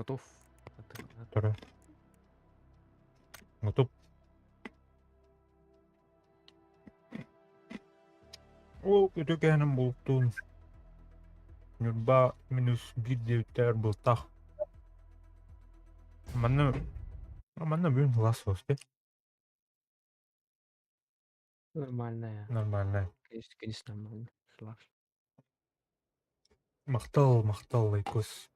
Готов. Тара. Готов. О, көтөкенім болуптун. Нурба минус 1 был так. Манна бүгін лас өсті. Нормальная. Нормально. Конечно, нормально. Слав. Мақтал лайкос.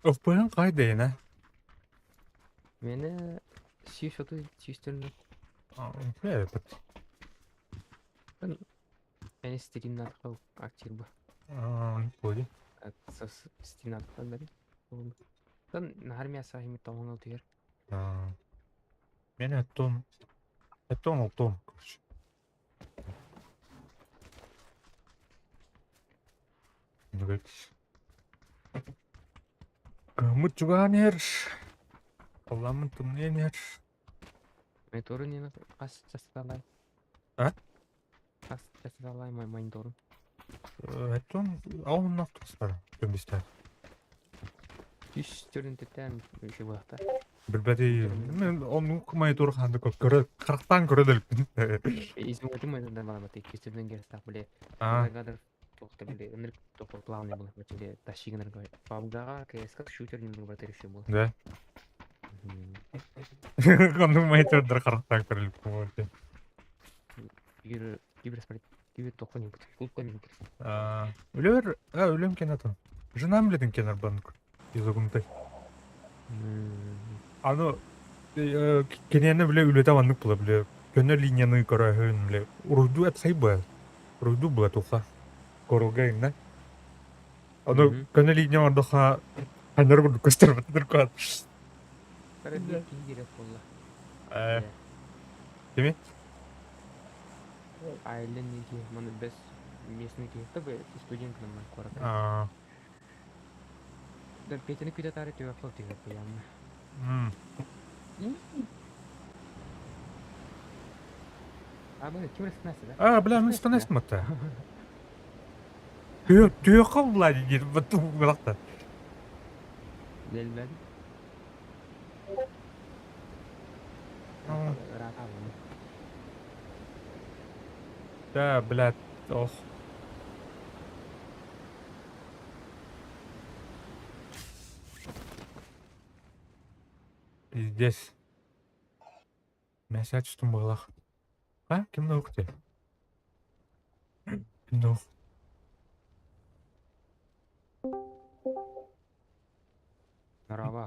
Öpпөйін қайдайын, а? Мені сүйіш оты сүйістірін. Өппөйін. Әне стримін атқау актер бұл. Пойды. Стримін атқау бәрі. Тан армия сахимет тоғын ол түйер. Мен әттон, короче. Гамыт жуғанер. Қаламын тұмненер. Мен торы нені қас жасалай. А? Қас жасалай майын торын. Әттон, ауын нақтығыстар. Көмбестер. Сүйістірін теттен өше болақта. Білбәді, мен оның күмай тұры қанды көп көрі, қырықтан көрі дәлікпін. Изім өтім ойдан бала бәті, кестерден керістақ біле. Гадыр тоқты біле, үнірік тоқыл плавный болақ бәтіле, тащигінер көй. Бабугаға кәсіқ шутернің бұл бәтері ше бол. Да. Оның май тұрдыр қырықтан көріліппін өте. Кибер тоқын емпіт, клубқа емпіт. Өлем кен атын. Жынам білетін кенар банк. Езогынтай. Аны кенені біле үлеті авандық бұла біле. Көне линияны көрәхін біле. Урду әтсай бұл. Урду бұла тұқа. Көрілгейін, да? Аны көне линия вардыға қайнар күрді көстер бәтідір көт. Кәрі бейт кейін керек болла. Деме? Айлен неге, мұны біз местный кейіп, табы студентінің мұны қорақай. Петені күйді тары төе қыл тегіп бұянына. Бұны кем растынасы, да? Бля, мен станайсың мұтта. Төе қыл бұла дейді, бұтты бұлақта. Дәлбәді? Раға бұны. Да, блядь, ох. Пиздец. Мәсәт үстім бағлақ. Кімді оқыты? Кімді оқы? Нұрава.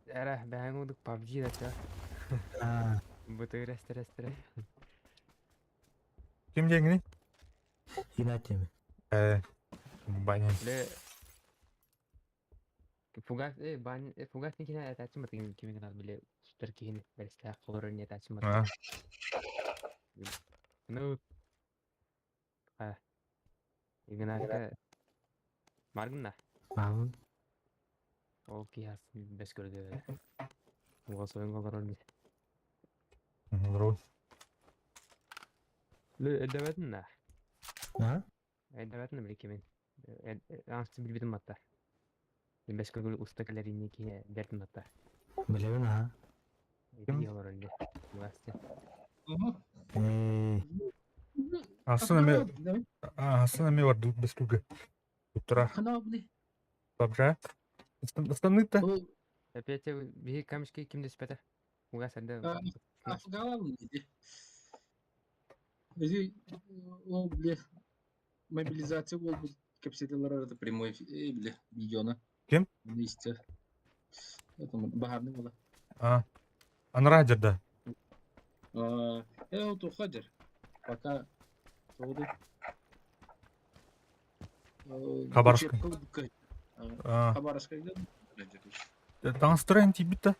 Әрі, бәң өдік PUBG да ча. Бұты рәстірі. Кім жеңіне? Инатеми. Банен. Фугас не кене әтәчім бәтігін кемен ғана біле сүттір кейін бәрісті қолырын әтәчім бәтігін. Ну, егін әкі марғын да? Мағын. Ол кейас бәс көрді. Оға сойын қолыр өлмей. Нұрау. Әдәбәтін да? А? Әдәбәтін да біле кемен. Аңсты білбедім бәтті. Бәс көргіл ұста кәлеріне кейе бәртім бәтті. Білемін, а? Әдәбәтін қолыр өлмей. Мұғасты. Асын әме бар бәс көргі. Ұттыра. Қана бұны? Бабжа? Ыстанны-то? Опять бейі камешке кемді спәті? Мұғас әді. Афгала бұны дейді. Өзі, ол біле, мобилизация бол бұл кәпсетелер арады прямой біле, видеоны. Кем? Бұны істер. Бағарны бола. Аныра жерді? Ол тұқа жер. Пока соғды. Хабаровска. Хабаровска где? Таңыстырайын тейбітті?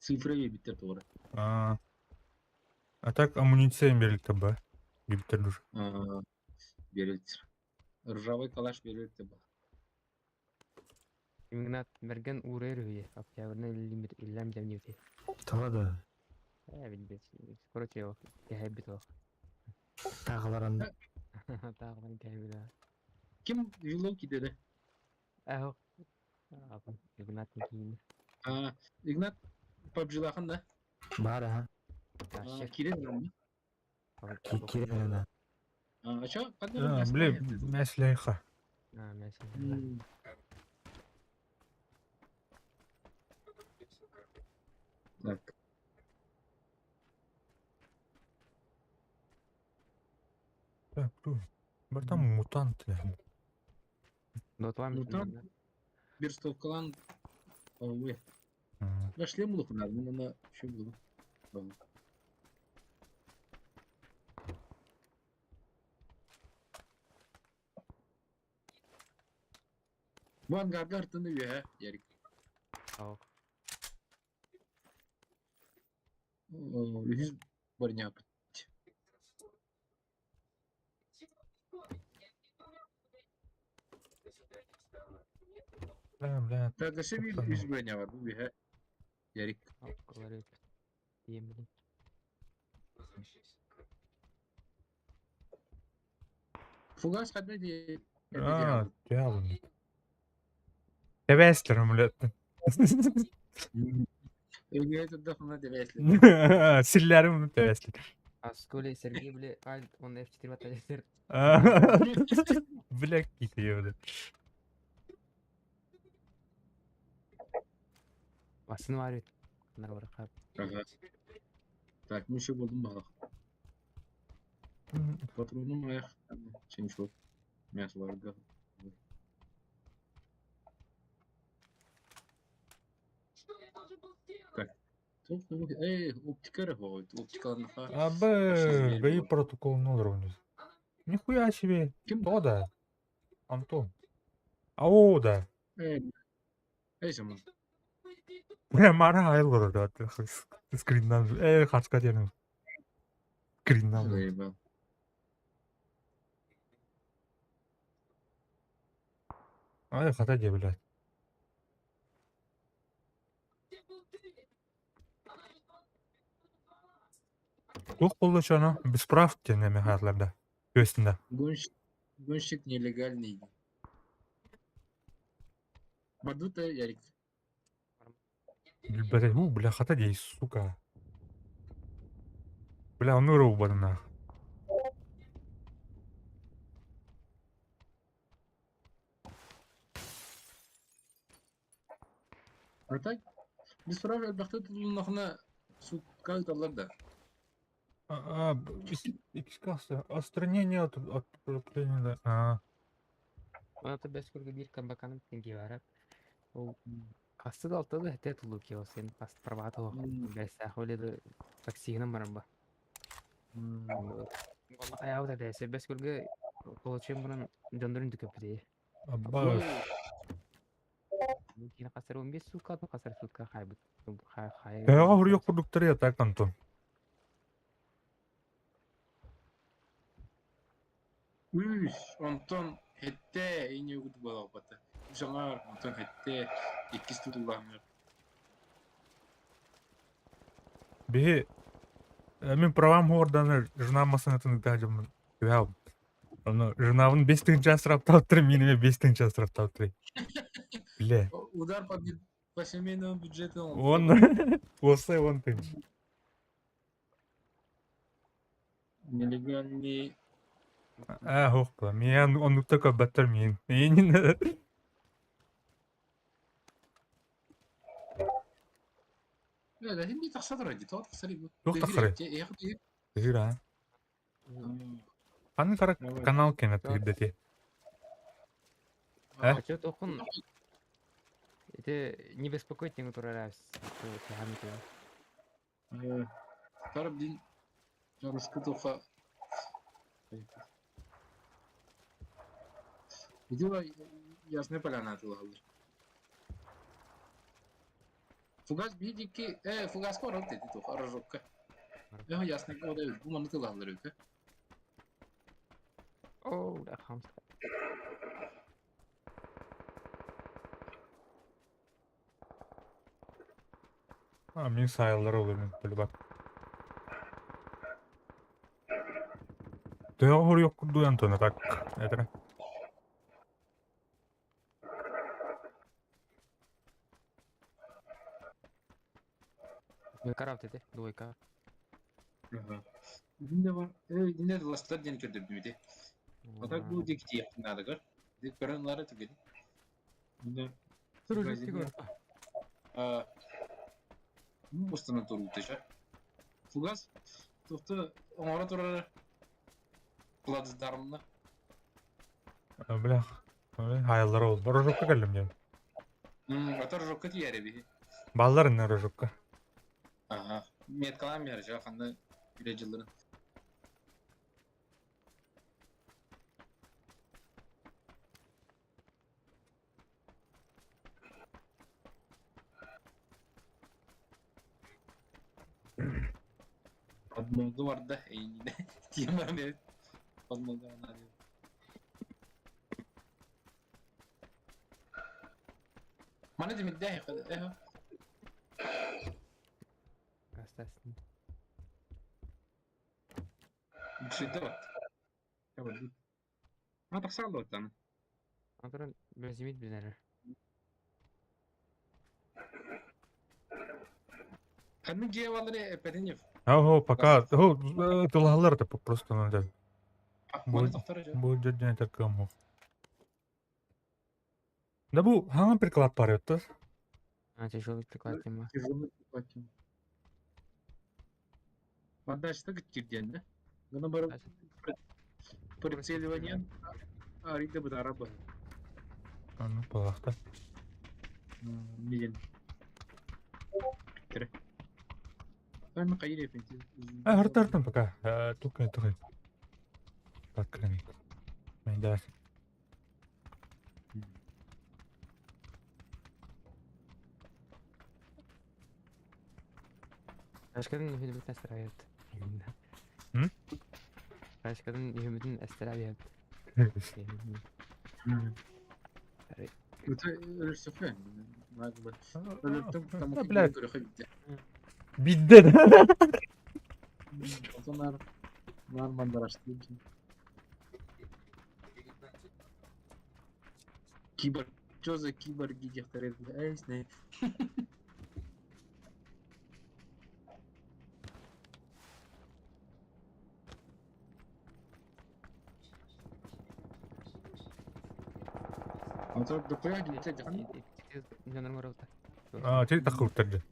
Цифры биттер тоғыры. А так амуниция берілікті ба? Биттер душ. берилдер. Ржавый калаш берилдер бар. Игнат мерген урер үе. Октябрьны лимит иллам жамнете. Тоға да. Билбес. Короче, о, кәһәбит о. Тағыларын Тагын кәһәбит. Kim yılı dedi? Ах. Апа, Игнат никин. Ignat PUBG'lakın da. бар, а? Ташер. Kirin mi? Керемена. Aşağı kadar Бле, мәслихә. Мәсәлән. Так. Так, бір там мутант. Дотвам. Мутант? Bir stokkalan. Ой. Я шлем булып надо, мына şu булып. Bu hangarda artını bir ha, Yerik. Ау. Yüz barınya yapın. Бля, Так, da şey bir yüz barınya var bu bir ha. Yerik. Говорит. Емли. Fugas kadar diye. дьявол. Тәвәслер мүлеттен. Öyle de sonra devesli. Силләрем тәвәслер. Асколи Сергей бле, альт, он F4 баталистер. Бля, китейді. Асын var bit. Bunlar var kap. Aha. Так, ну еще buldum bak. Patronum ayak. Şimdi şu. Мясо var da. Так. Тут, ну, оптика ходит. Оптика на Абы, ГАИ протокол 0 уровня. Нихуя себе. Kim? О, да. Антон. Ау, да. Ey zaman. Бля, мара айылғыр, да. Скриннан. Хатска денің. Скриннан. Заебал. Ай, хата де, блядь. Yok oldu şunu. Biz praf deneme hayatlarda. Göğsünde. Гонщик нелегальный. Бадута Ярик. Блядь, бля, хата дей, сука. Бля, он урыл бы нах. А так, biz прав бахты тулунахына сутка ыталар да. Экскасы. Отстранение от отправления. Ата бескөлгө бир камбаканын теңги барап. Ол касты да алты да хете тулу ки, сен каст правата о. Берсе холеды таксигинен барам ба. Аяу да десе бескөлгө получем bunun дöndürün düköpүдө. Абба. Кина касыр 15 сутка, касыр сутка хайбыт. Каяга хурьёк продукттары ятак, Антон. Üş, Anton hette en iyi kutu bala batı. Жаңа Anton hette ikiz tutulağını. Бе, мен правам орданы жынамасын атын дажым. Вау. Аны жынавын 5-тен жасырап таптыр, меніме 5-тен жасырап таптыр. Бля. Удар по семейному бюджету. Он осы он тынч. Нелегальный. Хоқпа. Мен оны только баттыр мен. Менин. لا لا هم تخسر رجل تو تخسر يقول Yok тақыры. Жира. Қаны қара канал кенет үйдеті. А чё тохун? Это не беспокойтесь, который раз. Тарап дин жарышкы тоха. Видела ясная поляна отлагала. Фугас бидики, фугас корот эти тоха разжопка. Ясный года, bu manı atılır öyle. Оу, да хамс. Мен сайылдары olur мен böyle bak. Teo hor yok duyan tona tak. Etre. Двойка dedi. Двойка. Ага. Динде бар. Динде ластар ден көрдүрдүм иде. Атак бу дикти якынадыгар. Дик көрөнлары түгел. Динде Сұрыжетті көр. Бустана турултыша. Фугас. Тохты оңора турары. Кладыздарымна. Bile hayalları oldu. Rojokka geldim yani. Атар жокка тиере би. Balların ne rojokka? Ага. Меткалам яр жа кандай бире жылдарын. Подмолду бар да, эйнине. Тема не. Подмолду ана. Мана демидде хэ. Гастасын. Бушиде бат. Табылды. Ма таксалды баттан. Антырын бәзимет бізінәрі. Кадны геевалары Петенев. О, пока. О, тылалар да просто надо. Мана тоқтары жа. Bu cidden takım o. Da bu hangi приклад бар еді? Тяжелый приклад тема. Тяжелый платим. Подачта кирден, да? Гана бар прицеливание. Арида бит араба. Ну, балақта. Милен. Тире. Ами кайре пенти. Хартартан пока. Тук это. Подкрами. Да. Başkadan hükümetin estirayet. Hı? Başkadan hükümetin estirayet. Это София. Надо. Там Блядь. ходить. Бидden. Onlar Narman'da araştırdım. Кибер. Что за кибер гигахтарет? Не. А то до пояди лететь, да? Не нормально. Çelik takı kurtardı.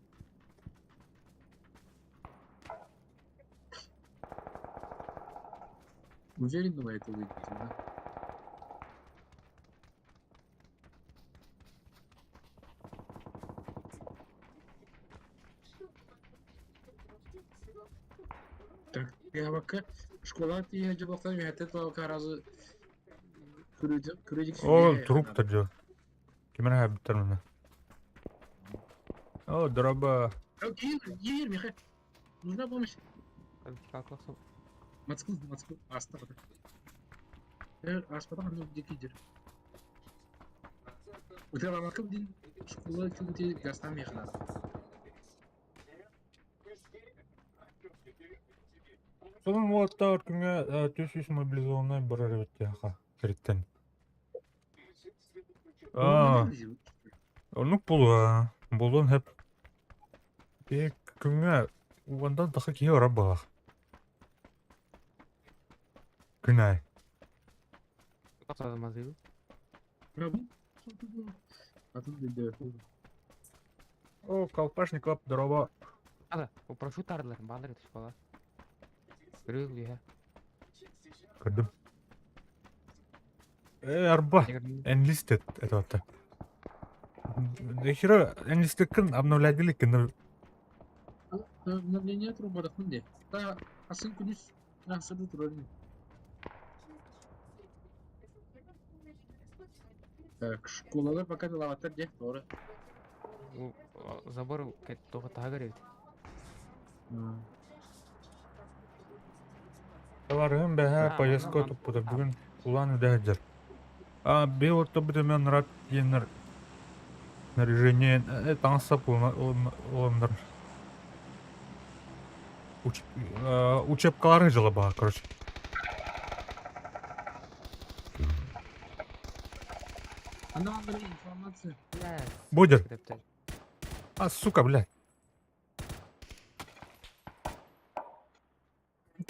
Уверенно вы это выйдете, да? Так, я пока школа я же бактан я это разы күрөдик. O trup kurtardı. Kimin habitler bunu? O dроба. Ир, Михаил. Нужна помощь. Kalkaksın. Мацкул, аста. Аспадан ну дикидер. У тебя мама как день школа ты гастам ехала. Сонун уақытта күнгө 400 мобилизованный барар өтті аха. Кірттен. Онук болу. Болуын хеп. Күнгө ондан дақы кие ора бағақ. Күнай. Atladım azıydı. А тут да. О, колпашников, дрова. Ада, попрошу тарлар, балар етіш бала. Үрек лүйе. Көрдім. Арба. Enlisted это вот. Дохера enlisted кін обновлядили кін. Обновление труба где? Да, асын күнүс. Асыды турады. Так, школалар пока лаваттар де, doğru. Забор тоғы тағыр еді. Товарым бәһә поездка туппуда. Бүгін Улан үдәһәдер. Бе орта бітемен рат енер снаряжение таңсап оландар. Учебкалары жылы баға, короче. Анда var bir информация. Блядь, Бодер. кітаптар. Сука, блядь.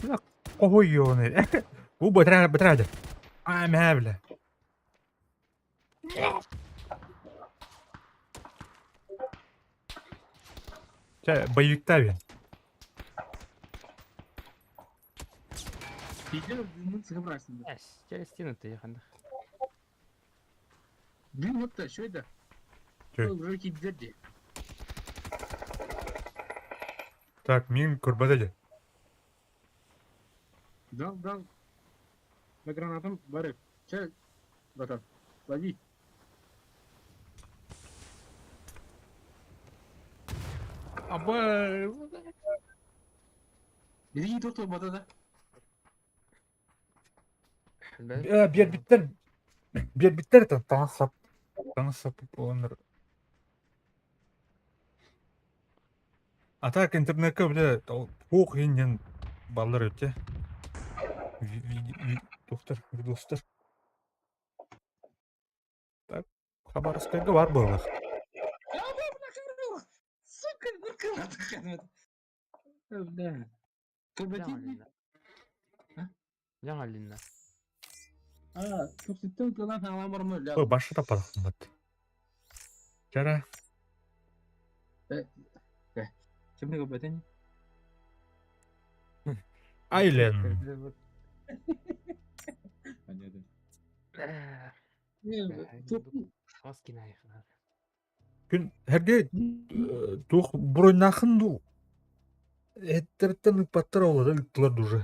Бля, кого ёны? Bu бітірәді. Мә, бля. Боевикта бен. Видео bunu sıkı bıraksın. Блядь, через стену ты ехал. Dün hatta şöyle. Şey. Уже giderdi. Так, мен көрбәді. Дал. На гранатам барып. Чел. Батат. Лови. Абай. Бери тот батата. Биттер таңсап оландар. Так интернетке бля оқ енен балдар өтте. Тоқтар, видостар. Так, Хабаровскайга бар болар. Сука, выркала. Да. Турбатин. Жаңа линна. Көрсеттен кылан алам бар ма? Ой, башы тападық қымбат. Жара. Кемне көбәтен? Айлен. Понятно. Оскина ехал. Күн herge тух бұройнақын ду. Эттерттен ипаттар олады, үттілер дұжы.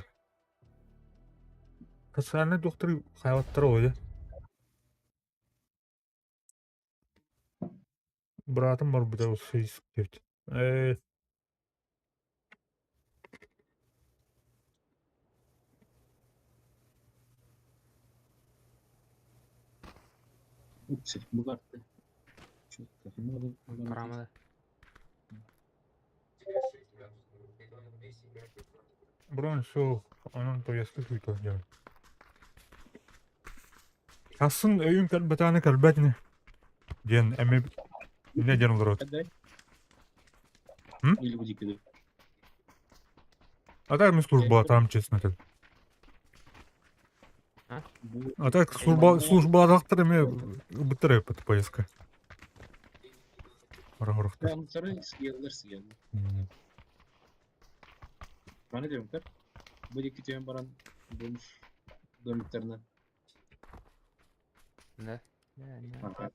Касаны доктор хайваттар олады. Братым бар бұда осы есік девді. Упс, бугартты. Чё-то надо. Карамада. Бұрын сол, оның тоясқы күйтті дем. Асын өйін кәлбәтаны кәлбәтіне. Ден, әмі не ден олар өт. Отдай. Или буди киду. А так ми служба там, честно так. А так служба адақтыр әме бұттыр әпіт поездка. Ара-арақта. Там сары сыгелдер. Bana diyorum kar. Bu iki tüyen baran bulmuş dönüklerine. Ne? Kanka.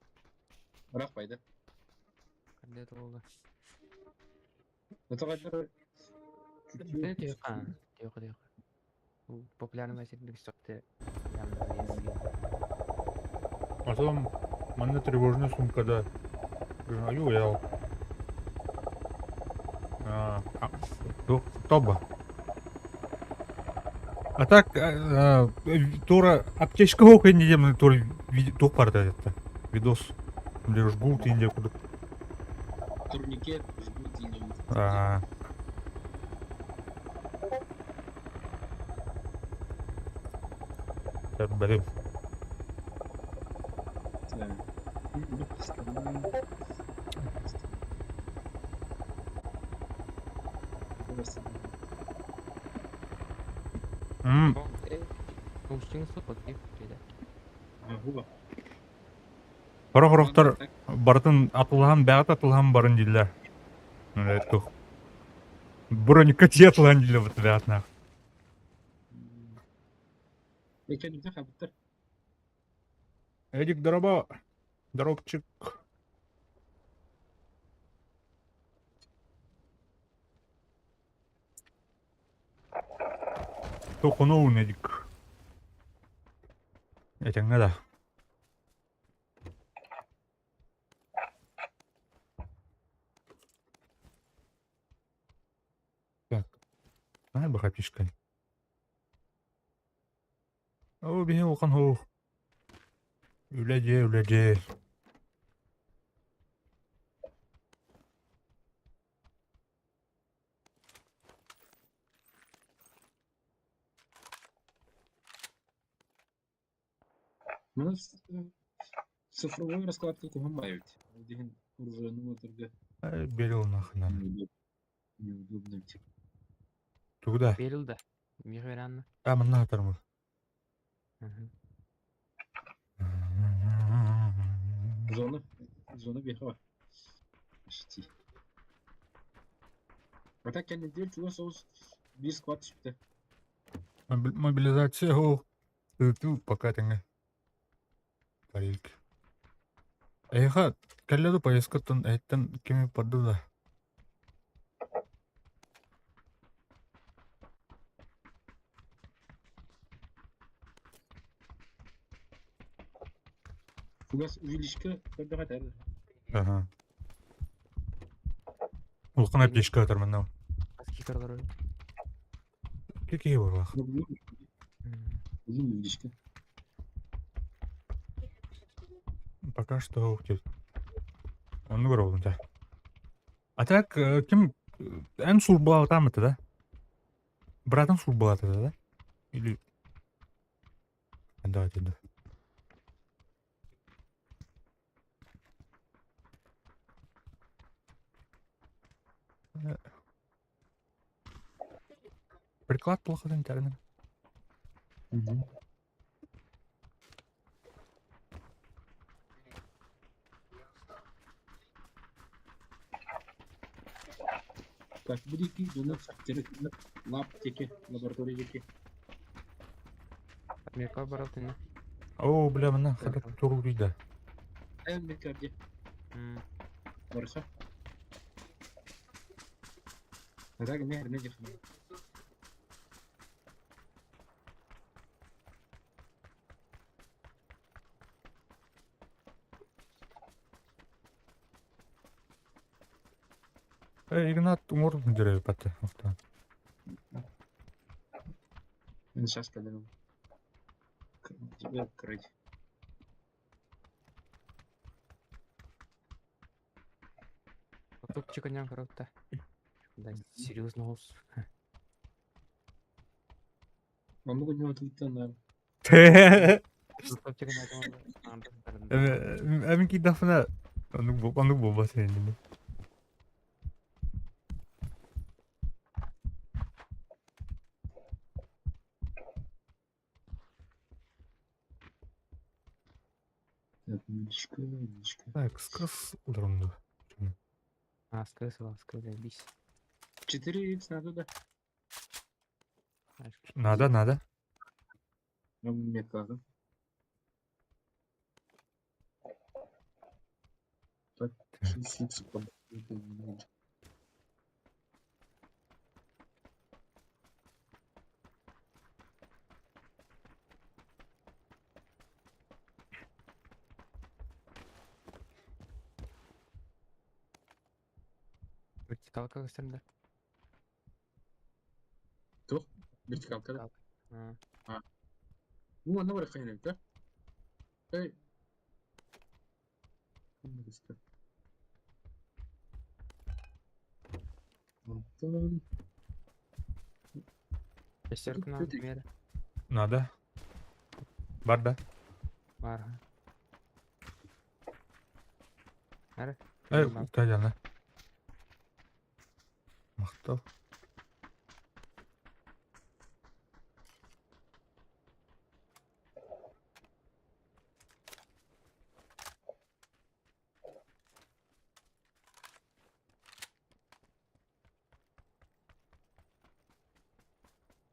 Bırak baydı. Қандай болды? Это kadar Тихо. Популярный мәселе сотты. А потом манна тревожная сумка, да. Аю, я. Тоба. А так, тура аптечка оқи не демін, тура тоқ барды әдетті. Видос. Білер жгут инде куды. турникет, жгут и не Так, бәрем. Коучтың соқы дейді. Қора-қорақтар бартын атылған, бәғат атылған барын дейлер. Бронекати атылған дейлер бұты бәғатына. Мекенімде қабыттыр. Эдик, дробчик. Тоқыноуын, Эдик. Этеңе да. Так. Ай, баха пишкай. О, бе оқан хо. Үлеже. У нас цифровой раскладка кухомають. Один уже номерге Берил нахна. неудобно. Туда. Берилді. Мех веранна. Мына атармы. Зона беха. Почти. А так я неделю чего соус без склад çıktı. Мобилизация хо. Ту пока теңе. Парик. Эйха, кәлләду поездкаттан әйттен кеме парды да. Фугас увеличка когда хатар. Ага. Улқын әплешкі атар мынау. Аски карлар ой. Кеке бар. Uzun увеличка. Пока что уктет. Он вырвал, да. А так, кем... Ән служба там это, да? Братан служба это, да? Или... Да. Приклад плохо занятен. Так, будики, донат, телефон, лап, теки, лаборатория теки. Америка баралтыны. О, бля, мына хадап туру дейді. Мекарде. Барса. А так не дефон. Игнат умор дерев паты. Сейчас когда тебя открыть. Тут чеканян коротта. Да, серьезно голос. Могу не ответить на. Тут чеканян. Әмін ки дафына... Анық болбасы енді. Увеличка. Так, сказ удрамды. Скрысывал, заебись. 4х надо, да? Надо. Мне надо. Так, 6х. Вертикалка gösterdi. Вертикалка, да? Ha. Ну, она выходит, да? Эй. Антон. Шестерка на примере. Надо. Бар да. Var. Nerede? Таяна. Мақтау.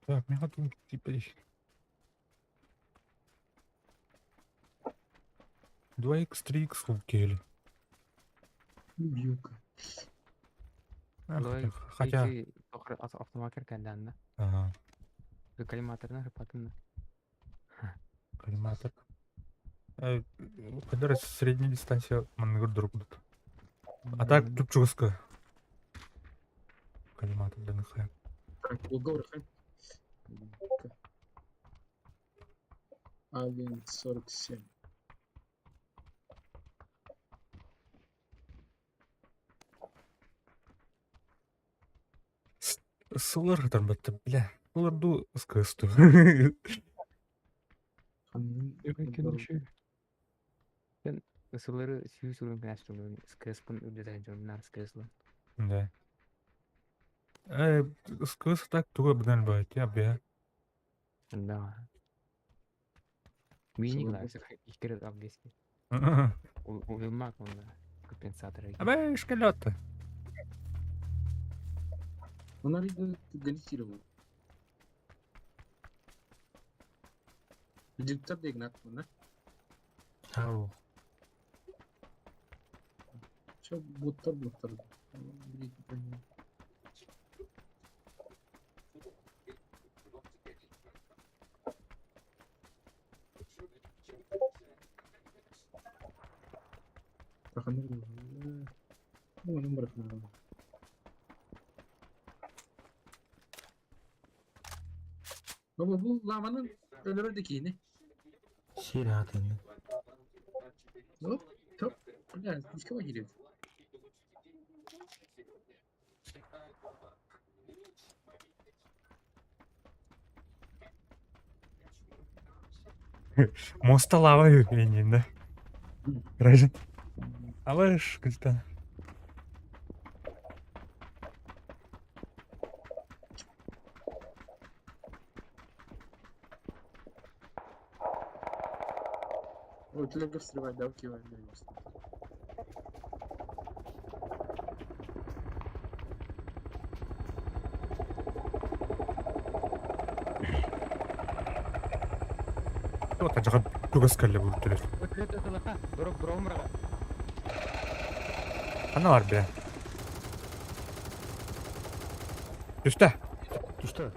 Так, мне готов теперь. 2х, 3х лукели. Вилка. Хотя... Автомакер кәндәнді. Ага, Коллиматорны рыпатынды. коллиматор. Когда средняя дистанция маневр друг будут. А так тут жестко. Коллиматор да нахай. Так, уговор, Ален 47. Сылыр хытар бытты, бля. Сылырду скысту. Sen ısıları suyus urun kaçtığını skıspın üdeden jonlar skıslan. Да. Скыс так туга бдан байт, я бля. Да. Миник лайф ikere abgeski. Uyumak onda. Компенсаторы. Абе, шкалёта. Onlar da галитировал. Диктор дегнат мына. Ау. Что буттар. Ну, номер надо. Baba bu lavanın önündeki ne? Şir hatını. Hop, top. Yani başka mı giriyor? Моста лава юпенин, да? Райжен. Алаш, кызда. Ой, только встревать, да, кивай, да, ясно. Тота жага тугас калле бултулер. Ötlet ötülaka. Duruk duromraga. Ана бар бе. Düştü. Düştü.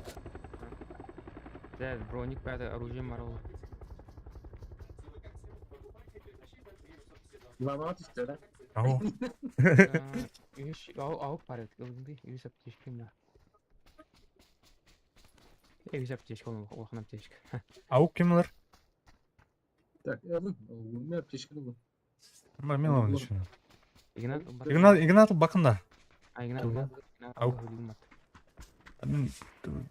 Да, броник пятый оружием морол. Lava işte lan. Ау. Üç avuk var et. Öldü. Yüz apteşkim ya. Yüz apteşk onu. Olhan apteşk. Аук кимлер? Так, alın. Ne yapacağız bu? Ama мен оны düşünüyorum. Игнат. Игнат бакында. Игнат. Аук. Аук. Мен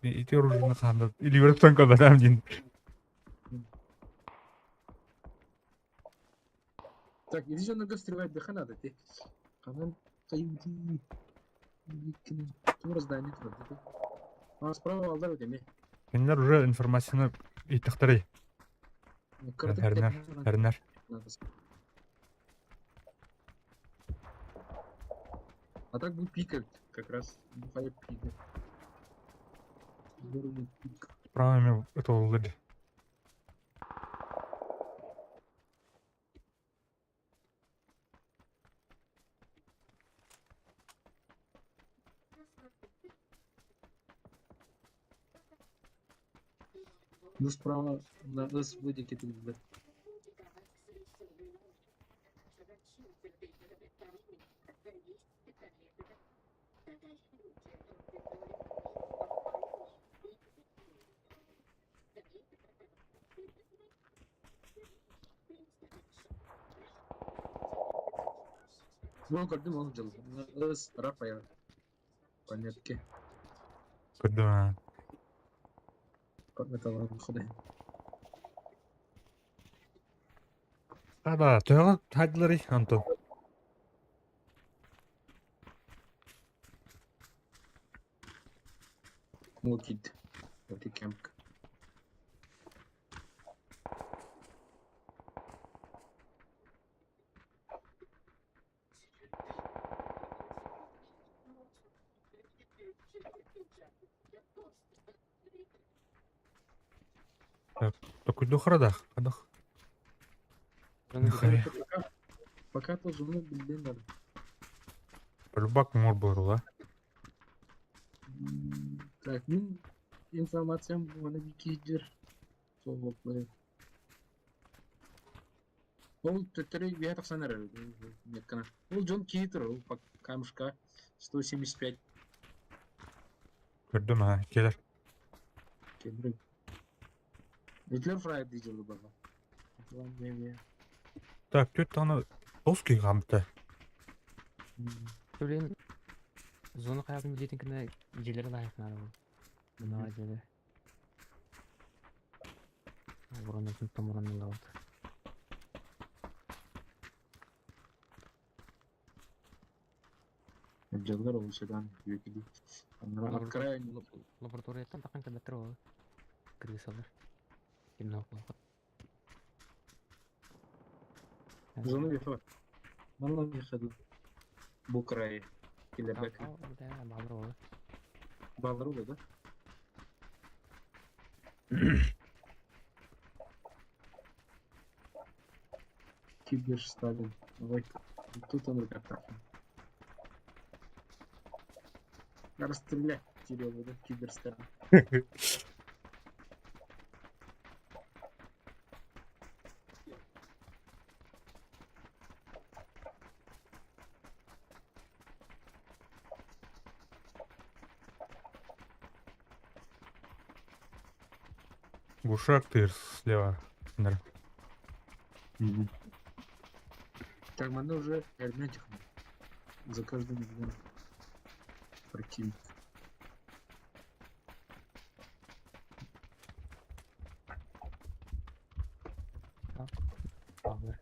ити оружины канда. Или өрөктөн калдым дейін. Так, иди же нога стрелять до хана, да ты. Канал каюди. Тура здание туда. А справа алдар өте ме. Менлер уже информацияны иттиктери. Әрнер. А так будет пикать как раз. Бухает пика. Здорово пик. Правами это олды. Ну справа на нас будет какие-то. Ну, когда он делал, нас Рафаэл. Понятки. Көрдүм. Подготовил ходы. Ада, тойга тадылары Антон. Мокид. Вот и кемп. Токуйду харадах. Хадах. Нихай. Пока то зону блин надо. Любак мор борула. Так, ну, информация бана викидер. Солоплы. Ол тетери вятах санар. Нет, кана. Ол Джон Китер, ол камушка 175. Көрдүм, келер. Кембрин. Гитлер фрай дижелы бага. Так, тут аны доски гамта. Төлен зона қаяғын жетін кіні желері лайықнады бұл. Бұна желі. Бұрынның сүнттен бұрынның қалды. Жалдар олшадан өкілі. Анарға край Лабораторияттан таққан кәдеттір ол. Кіргі салдар. Кемін оқылы. зону бифа. Мана бифаду. Бұл край. Келебек. Балыр ол. Балыру да. Кибер Сталин. Ой, тут он как-то. Расстреляй, Кирилл, да, Кибер Сталин. Гушак ты слева. Наверное. Так, мы уже герметик. За каждым днем. Противник. Балыр.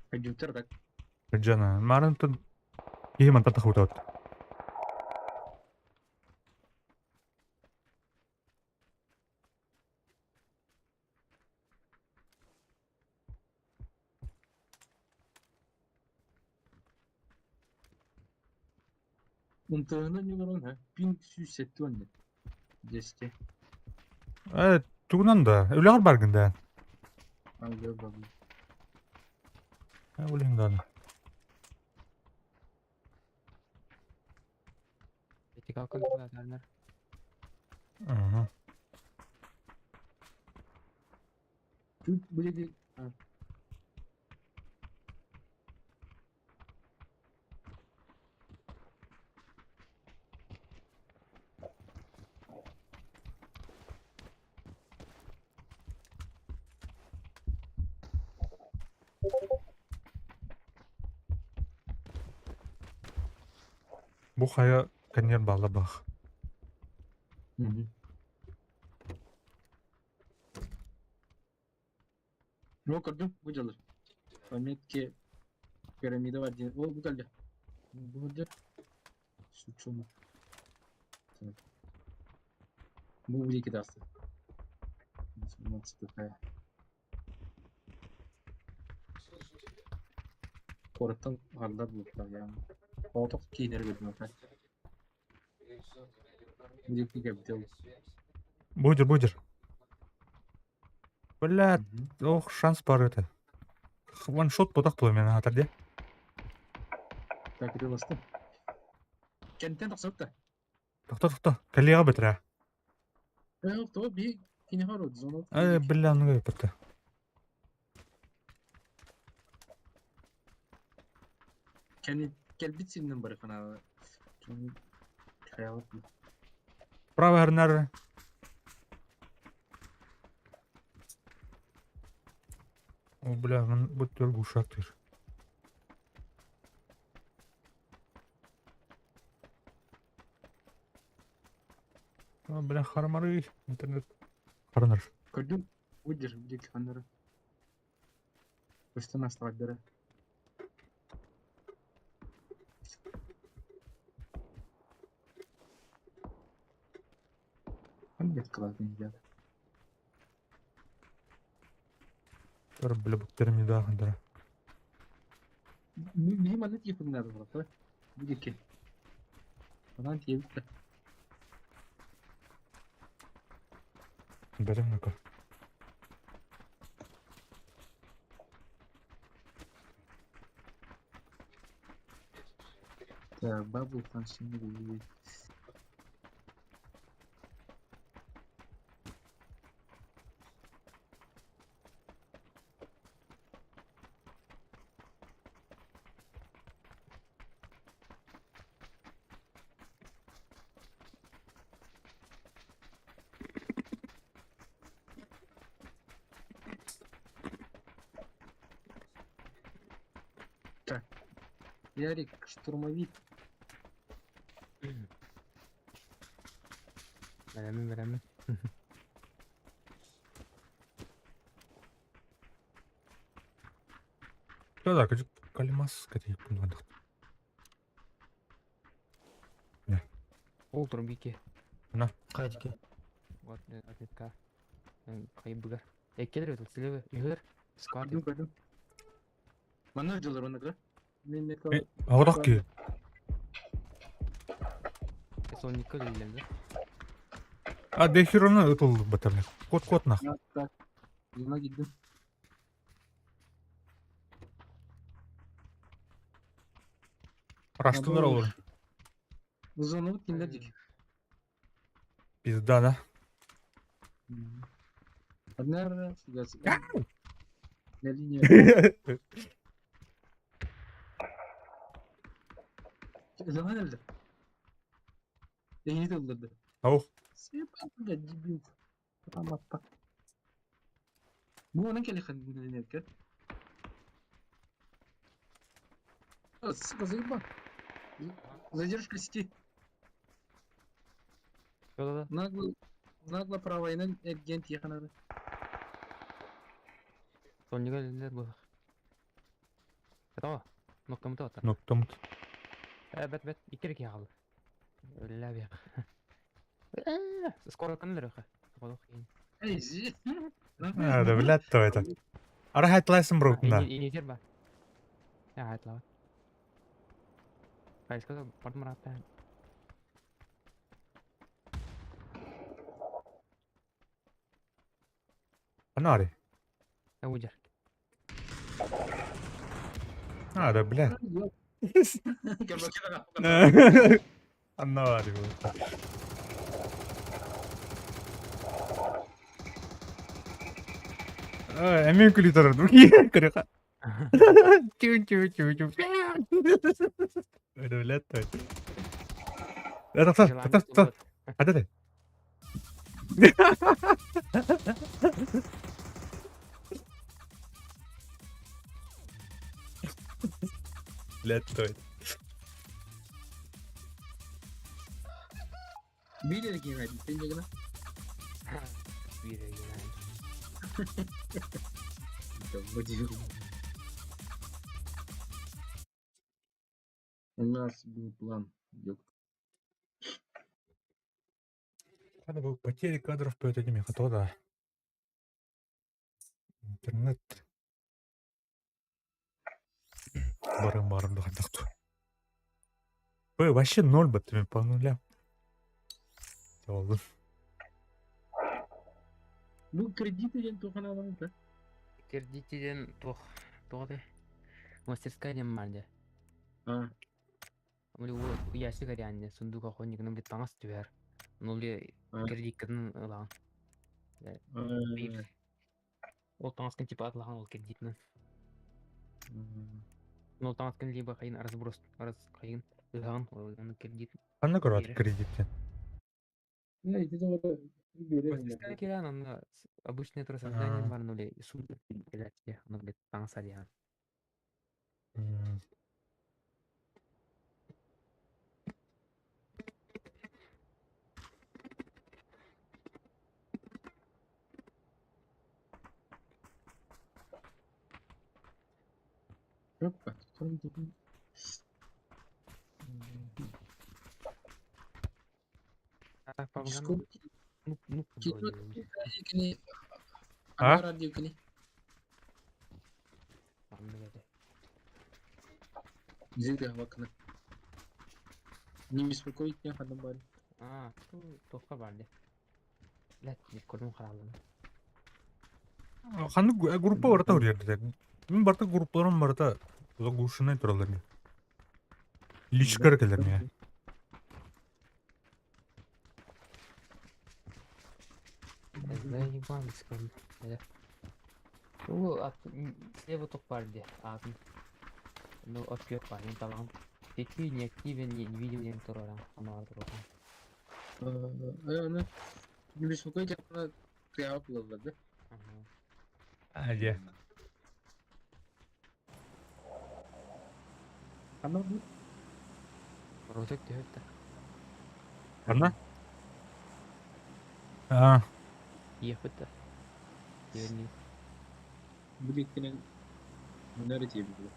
Компьютер так. Джана, марын тын киім антата хутат. Унтағына не баран, ha? Пинг сүйсетті онды. Десте. Тугунан да, өләгір баргында. Алга бабы. Өлеңдан. Ettikal kontrolörler. Ага. Тут были... Бу хая кәнер балы бақ. Ну, кордон, выделали. Пометки пирамида в один. О, выделали. Будет. Сучума. Bu bir iki dersi. Nasıl такая? Korktan halda bulutlar yani. Otok kiyinleri gördüm ben. Bu iki kapitал. Будер. Блядь, ох, шанс бар это. Ваншот ботақ бұл мен атырде. Так, это ласты. Кенттен тақсатты. Тоқта. Кәлеға бітірі. То bir kini har oldu. Zonu. Бля, ну бітті. Kendi gel bitsinler bari kana. Kendi hayalat mı? Право әрнәрі. О, бля, мен бұт төл гушақтыр. Бля, хармары интернет. Харнар. Кордон. Выдержи, где ханнеры. Просто наставать дыры. Бет классный ребят. Төр, бля, бұттарым еді ағындыры. Минимально типа надо было, да? Будет ки. Она типа. Берем на-ка. Так, бабу фансины будет. Ярик, штурмовик. Беремин. Что так, калимас кетейік бұндық. Ол турбике. Қайтке. Вот отметка. Кайбыга. Келер өтіл сілеуі. Үйір. Сквад. Пойдем. Мана жылар оныгы. Мен мека. Ағыдақ ке. Сол нико делден. А, дехироны ұтыл бітірлік. Кот нақ. Так. Юна гидdim. Раштыныр olur. Зону киндердик. Пизда, да? Одна фигас. На линии. Zaman öldü. Yeni de öldürdü. Ау. Sepatı da dibim. Tamam bak. Bu onun keli khadini ne kır? Сука, заебал. Задержка сети. Жолда. Нагло правайынан агент яқынады. Сол нико делден бұл. Готово? Нокта отыр. Ноктамыт. Бет. Икерке қалды. Өлі бек. Скоро кімдер өқі? Эй, зи. А, да, блядь, то это. Ара хайтлайсың бұрғытында. Инетер ба? Айтлава. Қайсқа бардым ратта. Анари. Өжер. А, да, блядь. Кабакена. Анари, блядь. Әмен күлі тұрады. Күріға. Чу. Öyle блядь, то это. Так. Hadi. Блядь, то это. Bilir ki hadi. Sen de gına. У нас был план. Надо было потери кадров по этим метода. Интернет. Барым духандакту. Вообще 0 баттами по нулям. Ну, кредиты ден тоқан аламын да. Кредитиден тоғды. Мастерская дем малде. Ули у яши гарянде сундука хонникінің бит таңас түбер. Нули кредиткінің ылаған. Ол таңаскын типа атылаған ол кредитінің. Ол таңаскын либо қайын разброс қайын ылаған оның кредит. Қаны көрат кредиттен? Не, это вот Мастерская керан, он обычное трудосоздание бар, нули сундук келетте, он бит таңас алиян. Опа, Так, павган. Ну, Кini. Ha? Ana radyo kini. Зига вакна. Не беспокоить меня хадам бari. Тоққа барды. Ләт, көрдім қаралым. Қаны группа барта өрерді. Мен барта группаларым барта глушынай тұраларым. Личкар келер мне. Заебан бескон. Ол слева тоқ барды. Атын. Ну, отпет бар, мен талғам. Текүй неактивен, невидимден тұрарам. Амалар тұрарам. Она не беспокоить, она крява плыла, да? Әже. Ана bu. Ротек тиһет да. Ана? А, Иехпит да. Тиһенни. Bu dikkinin bunları diye biliyor.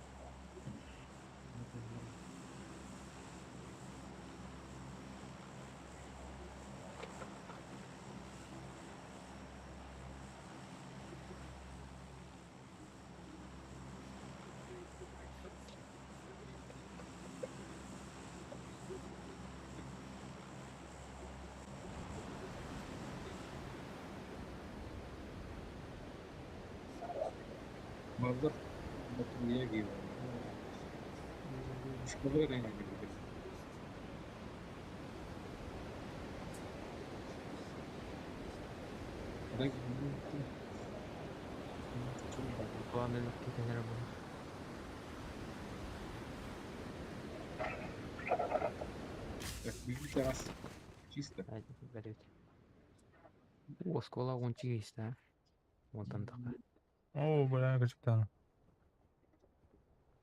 Bazılar bakımlıya giyiyor. Başkaları rengi gibi. Kadar gibi. Главное, какие-то не работают. Так, bilgi de az. Чисто. Гадать. О, скола он есть, да? Вот он такая. о, бля, gerçekten.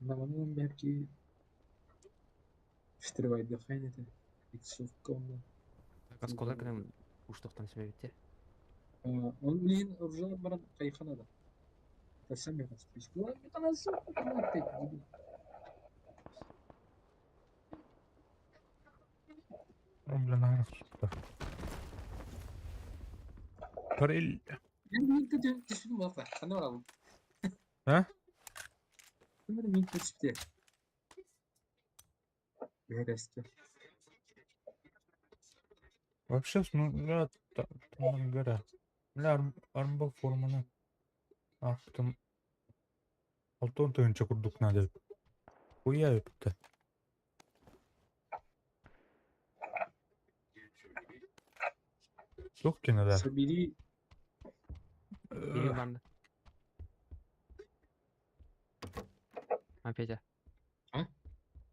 Zamanın belki Штырбайды қайын еді. Иксовка оны. Как скола кем уштохтан себе бите. Он мен уже баран қайханада. Тасам я вас пиш. Бұлар не қанасы? О, бля, наверное, что-то. Парель. Мен түспедім балықта. Қандай баралым? А? Мен түспеде. Бәресті. Вообще, ну, бля, там гора. Бля, армбал форманы. Ах, там... Алтон тойынча курдук надо. Хуя өпті. Жоқ кинода. Собери. Бери банды. А, Петя. А?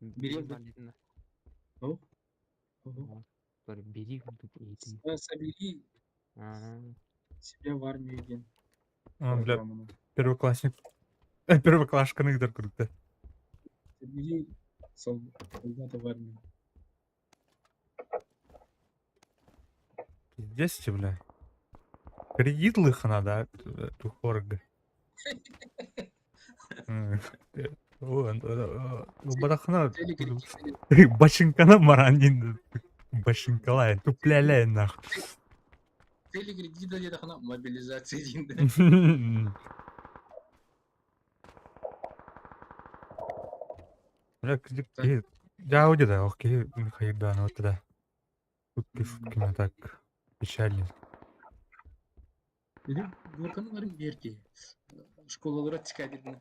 Бери Бери банды. Да. Ау. Говорю, бери банды. Собери Ага. себя в армию ген. А, бля, Программаны. первоклассник. Первоклашканы гидер күрді. Собери солдата в армию. Пиздец, бля. Кредит лыхана, да? Тухорга. Барахна. Башинкана маранин. Башинкалай. Тупляляй нах. Цели кредита деді қана мобилизация дейінді. Бля, кредит. Я да, окей, хайда, ну это да. Шутки мне так печально. Горканың берке. Школалары тікәдерді.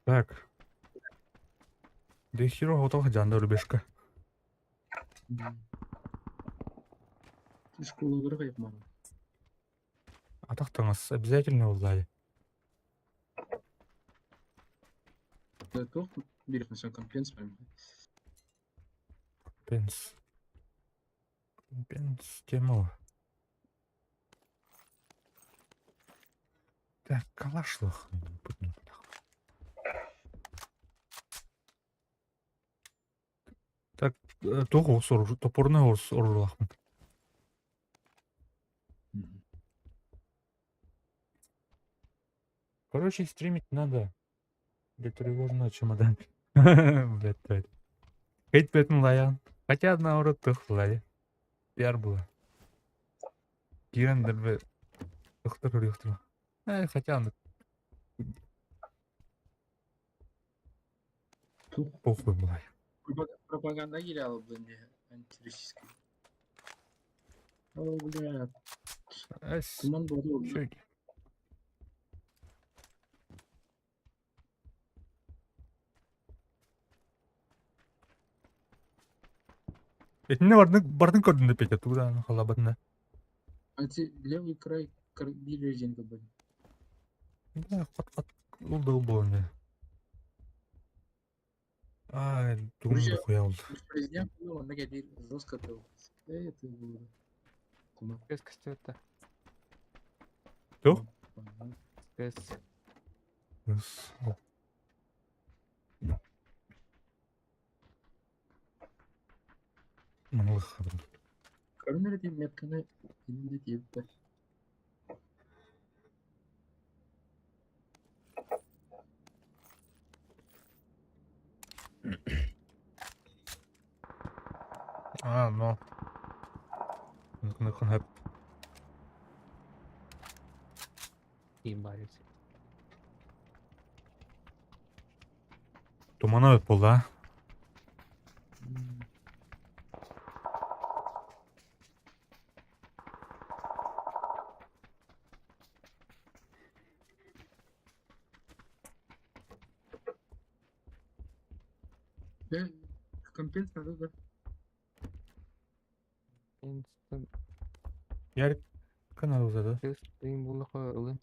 Так. Да хиро готов жандар рубежка. Школалары қайық маған. Атақтаңыз обязательно узнали. Тоқ беріп нашан компенс бәрім. Пенс. Пенс тему. Так, калашлых. Так, тоғы осы топорны осы ұрылақмын. Короче, стримить надо. Для тревожного чемодана. Блядь, тварь. Хейт бетін лаян. Хотя одна ұры тұқ лая. Пиар было. Кирен дәрбі тұқтыр. Хотя он... Похуй была. Пропаганда гиряла бы мне антитеррористическая. О, бля. Туман был. Чёги. Этіне бардың көрдіңді Петя, туда халабатына. Левый край били резинка были. Да, ұлды болынды. Ай, думаю, Уже- да хуя oldu. Президент, ну, он нагадил жестко то. Это было. Кума. Көз кісті өтті. Жоқ? Көз. Kız. Мынылық қадым. Көрінер де метканы елінде тепті. No. Мүмкін hep. Кейін бар еді. Думана өт болды, а? Компенс надо, да? Енді Ярик канал ұзады. көз дейін болы қой ұлын.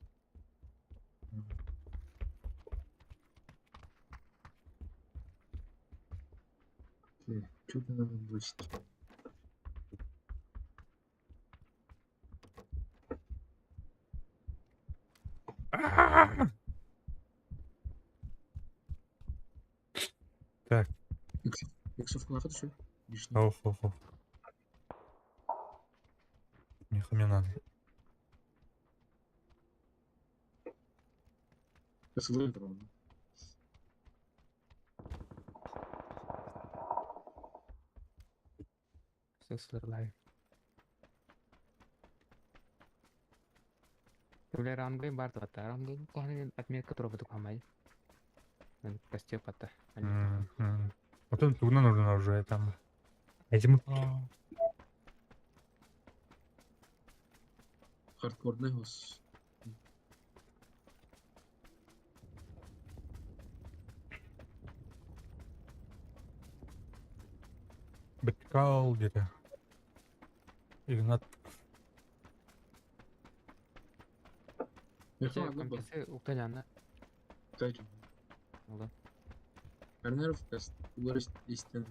Что-то надо бросить. Так. Иксов кулака что? Лишний. Оу. Нихуя мне надо. Посылаю дрон. Сексілерлай. Түлер рамгай бар тұғатта. Рамгай қоғанын отметка тұры бұтық амай. Мен костюм қатты. Вот это трудно нужно уже там. Этим. Хардкорный гос. Беткал где-то. Игнат. Меха Че, ладно был. компенсы ұқтайланна. Кайчу. Олы. Эрнеров каст. Угорist истинный.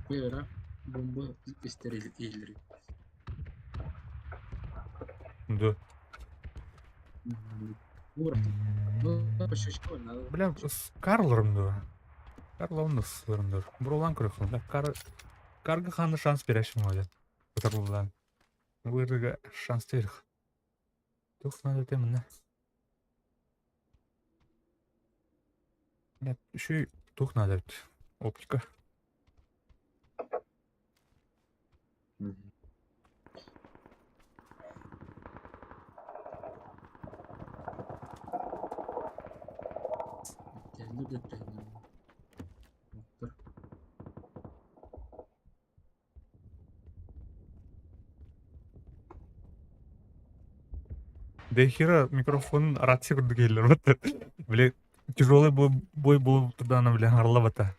Бера. Бомба истерили Эйлери. Да. Ура. Ну, по щечку надо. Бля, с Карлорымды. Карловны сырымды. Бурулан күрекін. Карга ханы шанс берешім ойды. Бұтарлыдан. Вырыға шанс теріх. Тұқ надо өтемін, да. Бля, еще тұқ надо өт. Оптика. Geldi de geldi. Dur. Дехира микрофон рация күрді кейлер бата. Бля, тяжелый бой болып тұрды ана, бля, арла бата.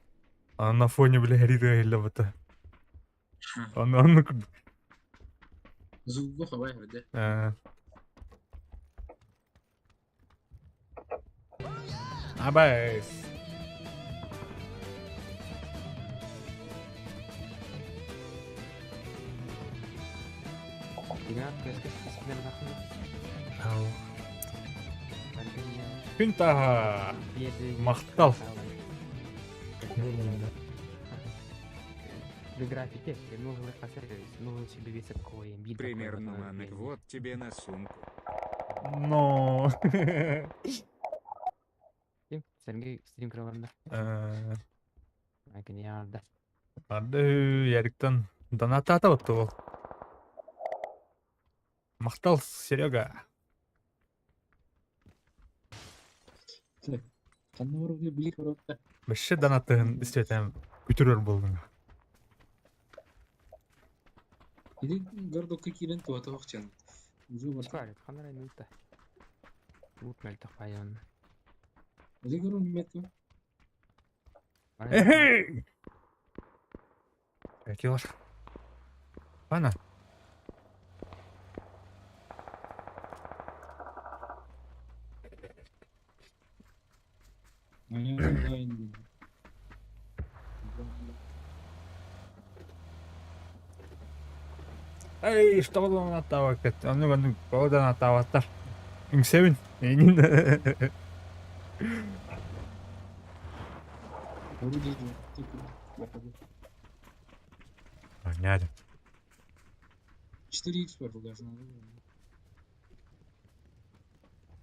На фоне, бля, әриді кейлер бата. Аны күрді. Звук хавай хрде. Абайс. Игнат, көз кісінен қақын. Ау. Күн таға. Мақтал. Нормально. В графике нужно посмотреть, нужно себе весь такой бит. Примерно, Манек, вот тебе на сумку. Но. Сергей стрим крованда. Гениально. Ады Яриктан донат атабыпты ол. Мақтал, Серега. Қандай уровне билік бар отта. Біші донаттығын істетем күтірер болдың. Или гордокка килен туата вақчан. Уже бар. Скажет, ханара минута. Вот мельтах пайон. Или гору метка. Эхей! Әке бар. Ана. Эй, что он атава кет? Аны кодан атаваттар. Иңсебин. Энин. Понятно. 4х var bagajında.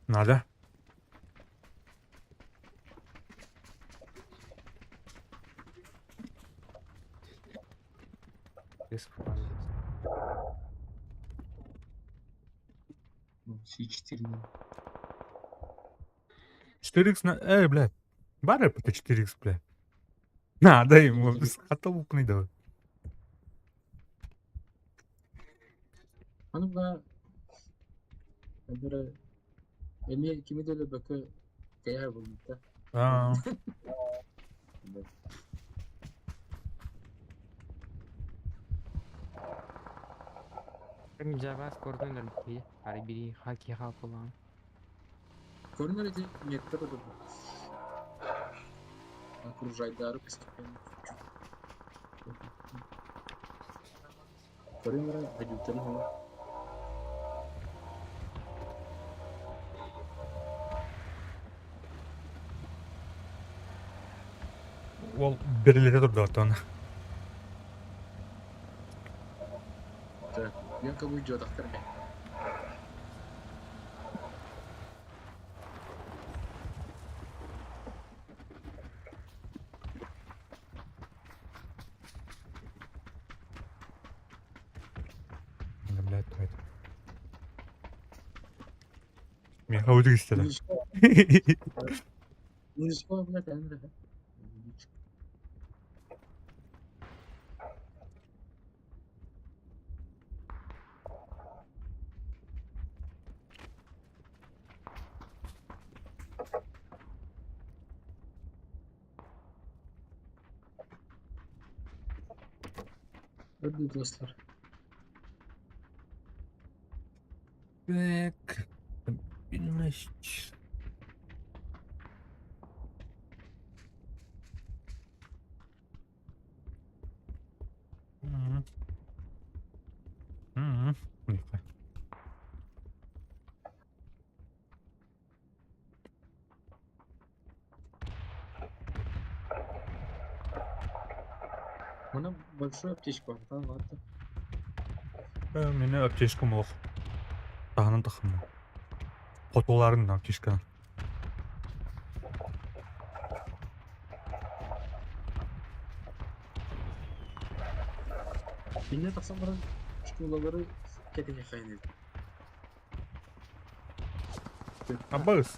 Надо. Риск вкладывается. C4. 4х на... блядь. Бар это 4х, блядь. Надо ему. Хатал пнидо. Hanım da böyle elli kimi de bakı kaya bulmakta. А. Hem Java koordinatör bir hari biri haki hak olan. Görünür ki niyetler de bu. Окружайдары постепенно. Görünür adjutan हो. Ол берилете турду атаны. Так, я кого идет доктор. Блядь, это. Мен хавдык истедим. Низко, блядь, Андрей. Öldü dostlar. Так. Стабильность. Мгм. Мгм. Нихуя. Ona большой аптечка var. Tamam hatta. Мене аптечка мол. Тагынан тахым. Фотоларын аптечка. Binne taksam bana çikolataları ketene kaynadı. Аббас.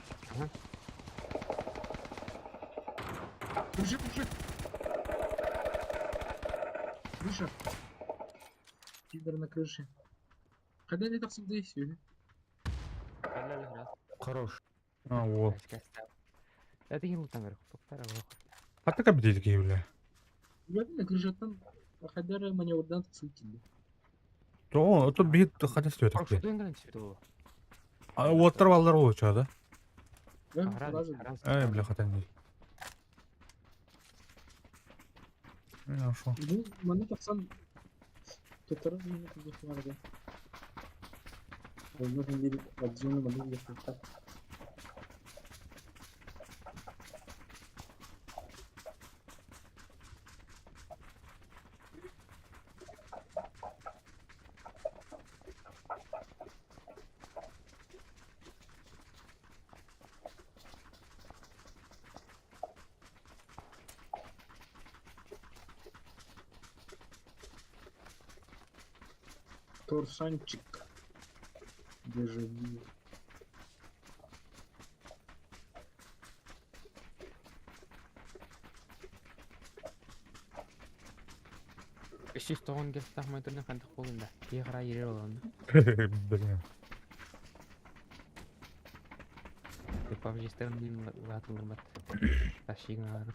Мужик, мужик. Крыша. Пидор на крыше. Когда не таксам да и все. Helal biraz. Хорош. А, вот. Это ему там вверху. Повторяю. А так обидели бля. Я на крышатан. Хадара маневрдан таксам келді. То, то бит хотя стоит. Прошлый день цвету. А вот оторвалар болчу, да? Бля, хотя не. Шо? Bu bana taksan tutarım yine kızı vardı. Onların bir acını bana yapacak. Торсанчик. Дежавю. Иши стоон гэл тахмай түрнэ хандах болгонда. Ягра ирээ болгоно. Блин. Тепам жестерин бин латылган бат. Ташиган.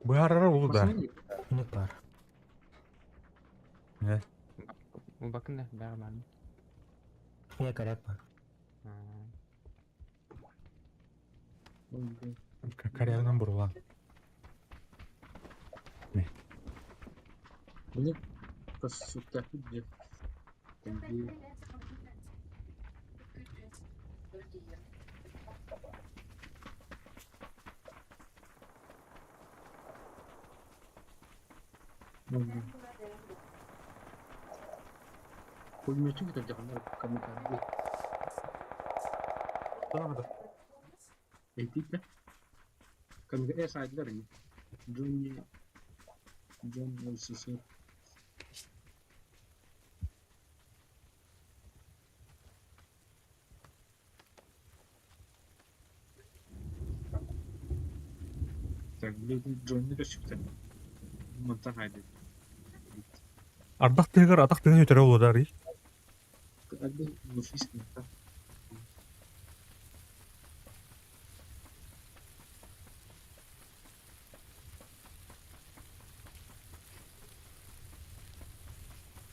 Баарара болду да. Минут бар. Ne? Bakın da ben ben. Ya karapa. Kariyerinden burulan. Bunu kasıtlı yapınca. Şimdi koymuyorsun ki tabii canlar kamu kalbi. Sana da. Eğitim de. Kamu saydılar ya. John Wilson. Так, John'u da çıktı. Mantar haydi. Ардах дэгээр өтөрөө удаар. Hadi nefis mantar.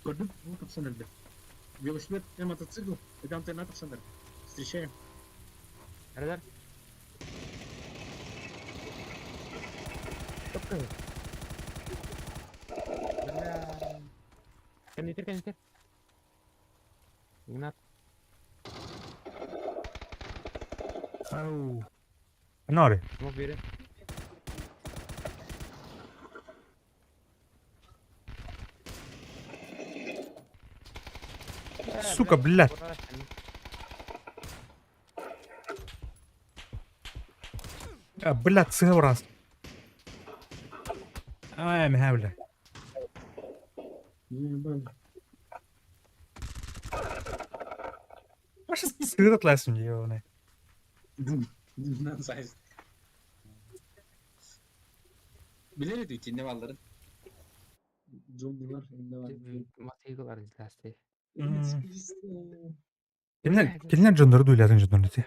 Gördün mü? Вот пацаны. Велосипед и мотоцикл. Это антенна пацаны. Встречаем. Nereler? Kan itir. Ingat. Au. Ne arıyor? Mau biri. Сука, блядь. Блядь, сыграл раз. Ай, мявля. Ебать. Аж сыграл ласым ебаный. Nasıl sayesinde? Bilerek içinde varların. Johnny var, elinde var. Matayıklar izlerse. Келинер жандары дуйларын жандары те.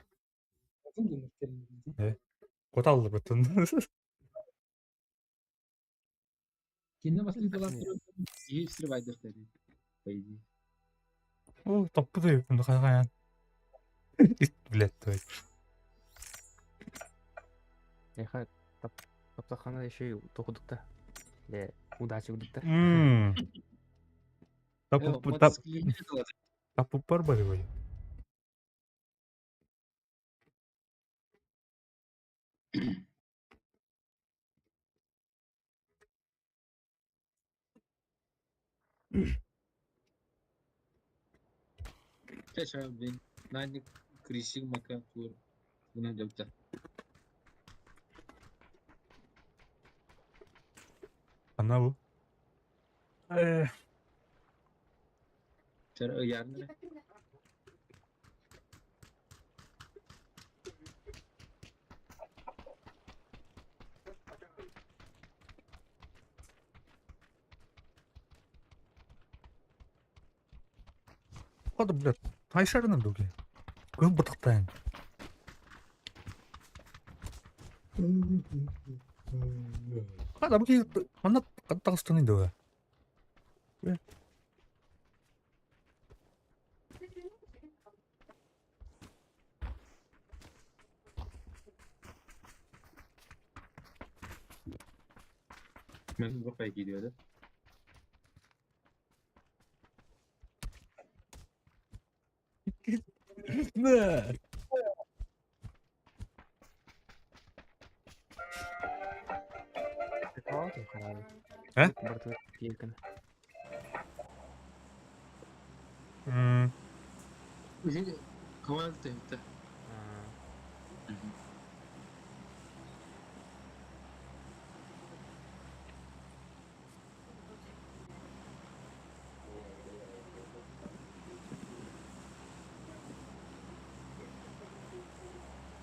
Коталды бүтін. Kendine basılı dolaştırıyor. İyi sürvivor dedi. Baydı. О, таппы да өкінді қайған. Блядь, твой. Яха тапсахана еще и токудукта. Де удачи удукта. Таппы бар бар ғой. Keşke ben nane krizi maka tur buna jauh. Ана bu. Cara yarın ne? Hadi блядь. Тайшарынан дуге. Көп бутактайын. Hadi bu ki anlat Dağıstan'ın da. Ben kafaya gidiyordu. Ne? Kau tuh karena. Hah? Bertutur kan. Ini kawan teh.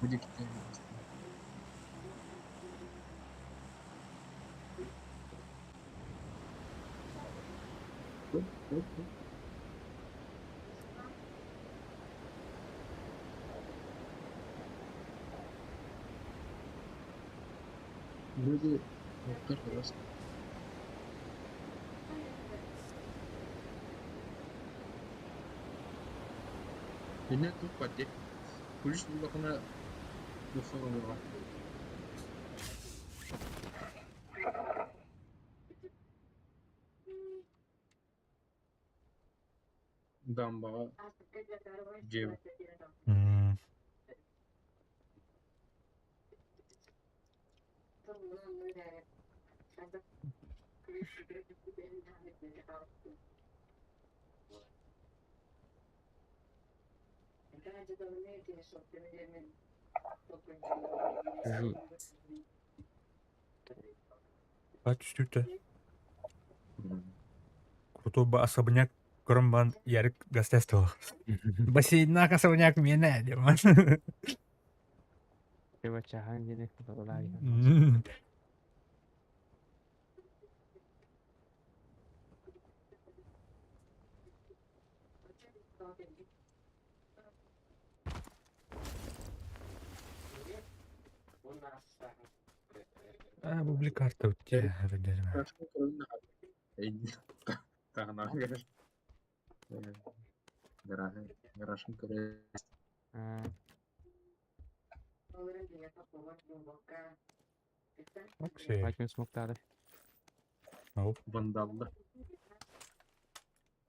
Hadi kita. Böyle doktor biraz. Dinle tut pati. Polis bu bakına bu sorun var. Gamba Cev. Hmm. Жу. Kaç üstü. Крутой бы особняк, в котором бы Ярик гостяствовал. Бассейнак особняк меня, Диман. Coba cahan jadi kalau lagi kan. М. А, бубликарта у тебя. Kaçma kuruluna Tahna garaj. Garajın kırı. Ah, Окей. White Smoke tadi. Ау. Vandallı.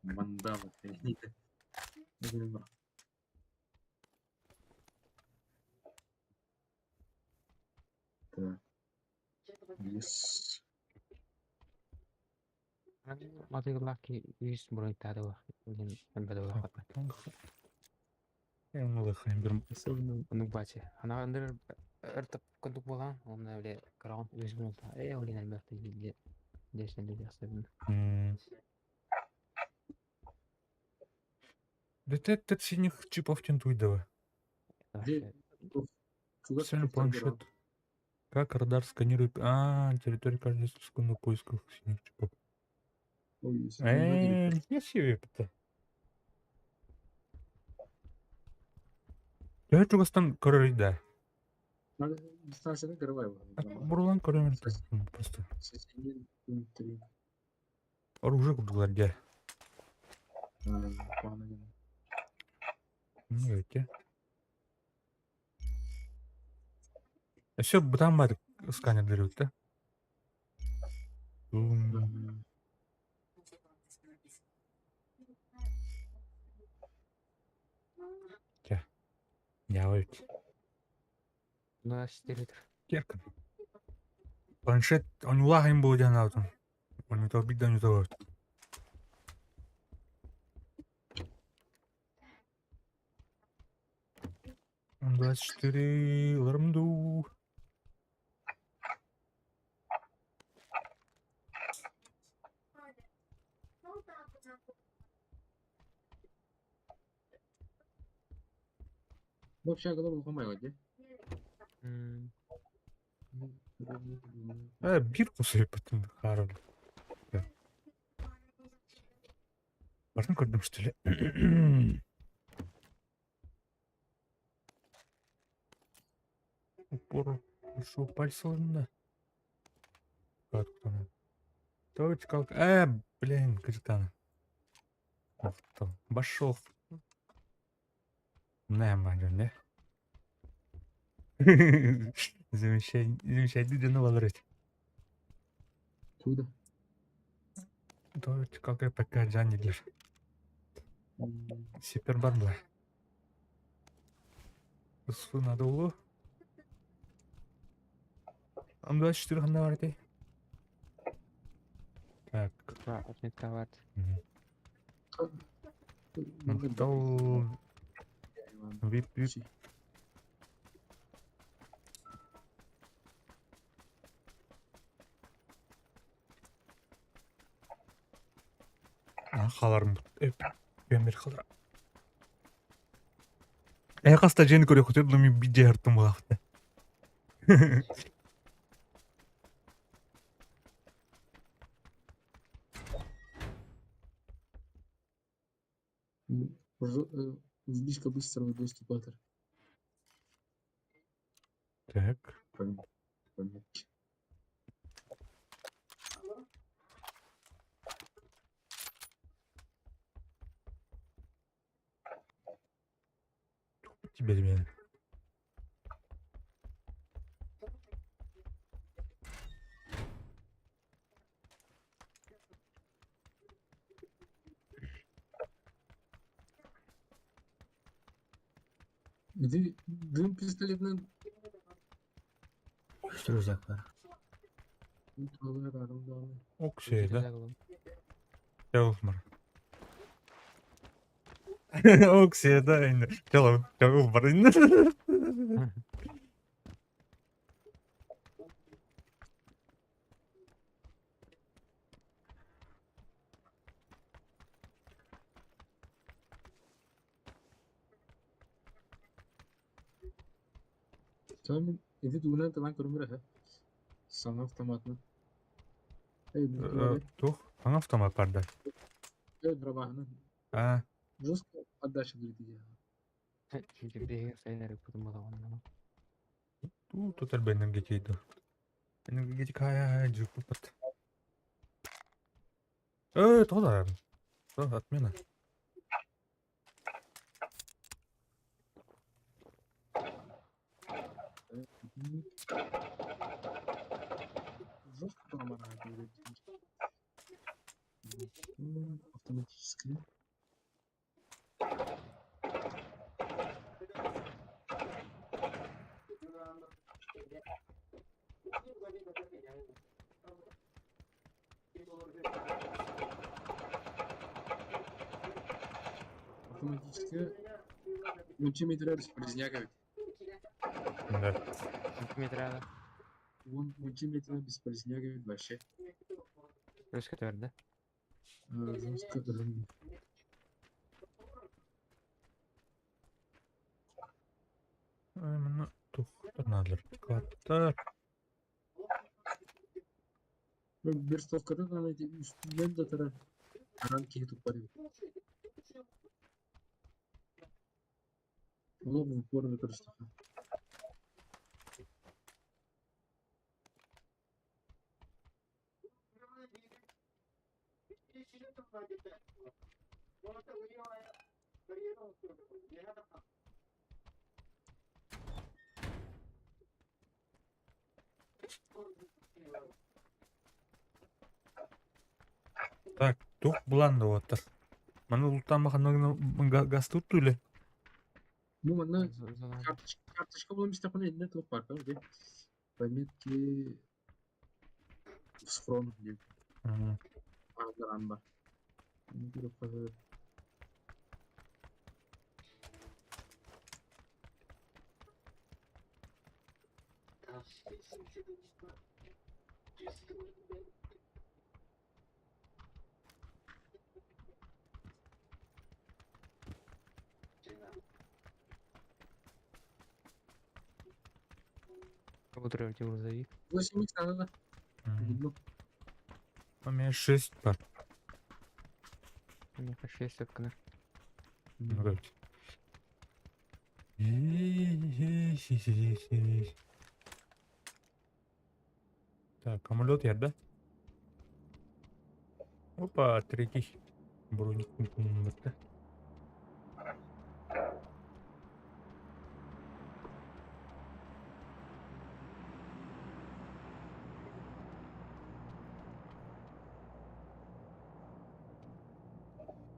Vandal. Neydi? Ne bileyim. Так. Yes. Mati laki is mulai tadi wah. Ini pada wah apa. Я малыхаем берем. Untuk baca. Anak under ertap untuk pulang. Onda öyle ground is multa. Öyle ne berarti dia dia sendiri aslında. М. Да ты синих чипов тентуй давай. Где? Чувак, Специальный что второй планшет. Как радар сканирует... А, территорию каждой секунды поисков синих чипов. Ой, если Не себе это. Я Чугастан королида. надо дистанцияны кырбай Бурлан королида. Просто. Сесенин пункты. Оружие кудылар я. Паны. Ну, эти. Все, там бар сканер берет, да? Тя. Я вот. Ну, 4 литр. Керка. Планшет, он улагаем был я на этом. Он не то бить, да не то. 24 лармду. Вообще kadar okumayı hadi. Бир кусай потом харам. Можно көрдім, что ли? Упор. Шо пальцем. Как там? Точка. Блин, капитан. Ах, там. Башов. Не, маню, не. Замечательно, где навалрыть. Куда? Точка, как пока Джанни лишь. Супер барбла. Су надо улу. Там 24 хана var değil. Так. Два отметка варт. Дал. Вип. Халарым. Бемер халар. Каста жени көрө хөтөп мен бит жартым багыта. Вбить быстрого доступа. Так. Пометки. бермейін. Дым пистолетінен Üç rüzak var. Tağlar arımda. Ок şeyde. Güzel oğlum. Yavuzmar. Ок şeyde indi. Yavuzmar indi. Tamam. Edi duğuna talan kurumura ha. Sana автоматны. Ey bu var. Тух, аңа автомат барды. Ey дробахны. А, Жестко отдача берді ya. Çünkü bir de sayın yapıyordum o zaman ama. тут беннен geçeydi. Benim geçik haya cık pat. Тода. Тода отмена. Жестко промара говорит. Автоматически. Автоматически. Мультиметр бесполезняк. Да. Сантиметрada. Вон мультиметр бесполезняк вообще. Rüzgar verdi. Жестко. Именно тух. Торнадор. Каттар. Bir stokada da üstünden de tara. Aran ki tutarı. Ola bu porno karıştı. Так, тух буланды оттар. Мана улуттан бакандан газ тутту эле. Bu bana Zaman kарточка bulmuş da bana elinde top var abi. Пометки с фронт diyor. Anda. Bir kadar. Утро грузовик. 8 tane da. Buldum. У меня 6 бар. У меня по 6 өткінір. Так, самолет yerде. Опа, третий. Броник бітті.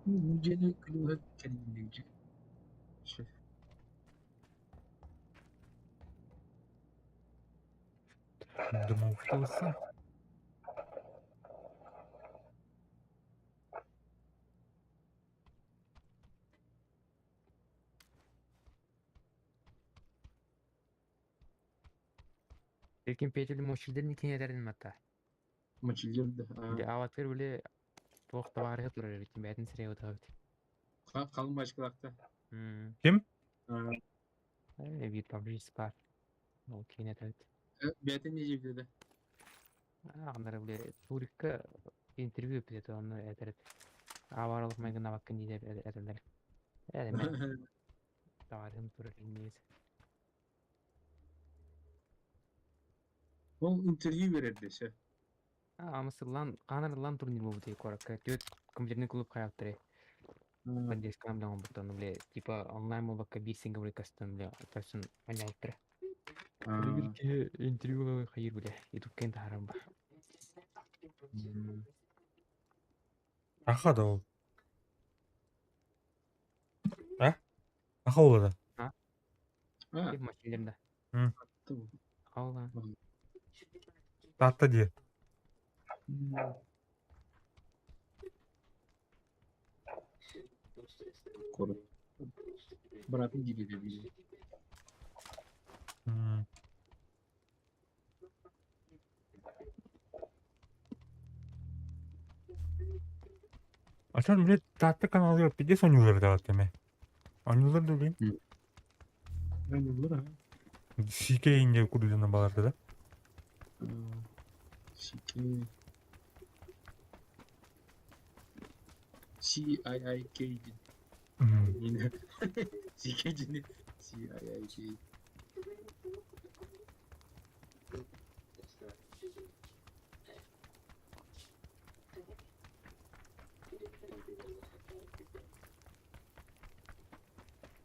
Mücadele kılığı kendine. Şey. Думал, что лысый. Lekin peyteli moşilden ikin ederin mata. Maçılıyor da. Bir avatır bile toğuk tavarığı durur evitin. Bәтін сірей отағыт. Kalın başkılakta. Kim? Bir publicist var. O keyin etəvit. Beytin ne cebde? Ағындары bile Turik'ka interview öpüdeti onu ederit. Avarалық мәйгіна bakın deyde ederler. Yani ben tavarığım durur bilmeyiz. O interview verirdi şey. Амысы лан, қаныр лан турнир болу дейік орақ. Төт компьютерный клуб қаяқтыры. поддержка нам бутон, бля, типа онлайн молока бирсинга бля кастан, бля, person манайкра. Бля, ке интервью хайыр бля, ютуб кен тахарам бар. Аха да ол. Аха ол да. Тип машинлерде. Hı. Алла. Tahta diye. Koru. Bırakın gibi de bir. Hı. Açan bile tahta kanalı yok. Bir de son yılları da var deme. Aynı yılları da bileyim. Ben olur ha. CK ince kurucuna bağırdı da. Şiki. CIIK. Hı. Yine. CK'cini. CIIK.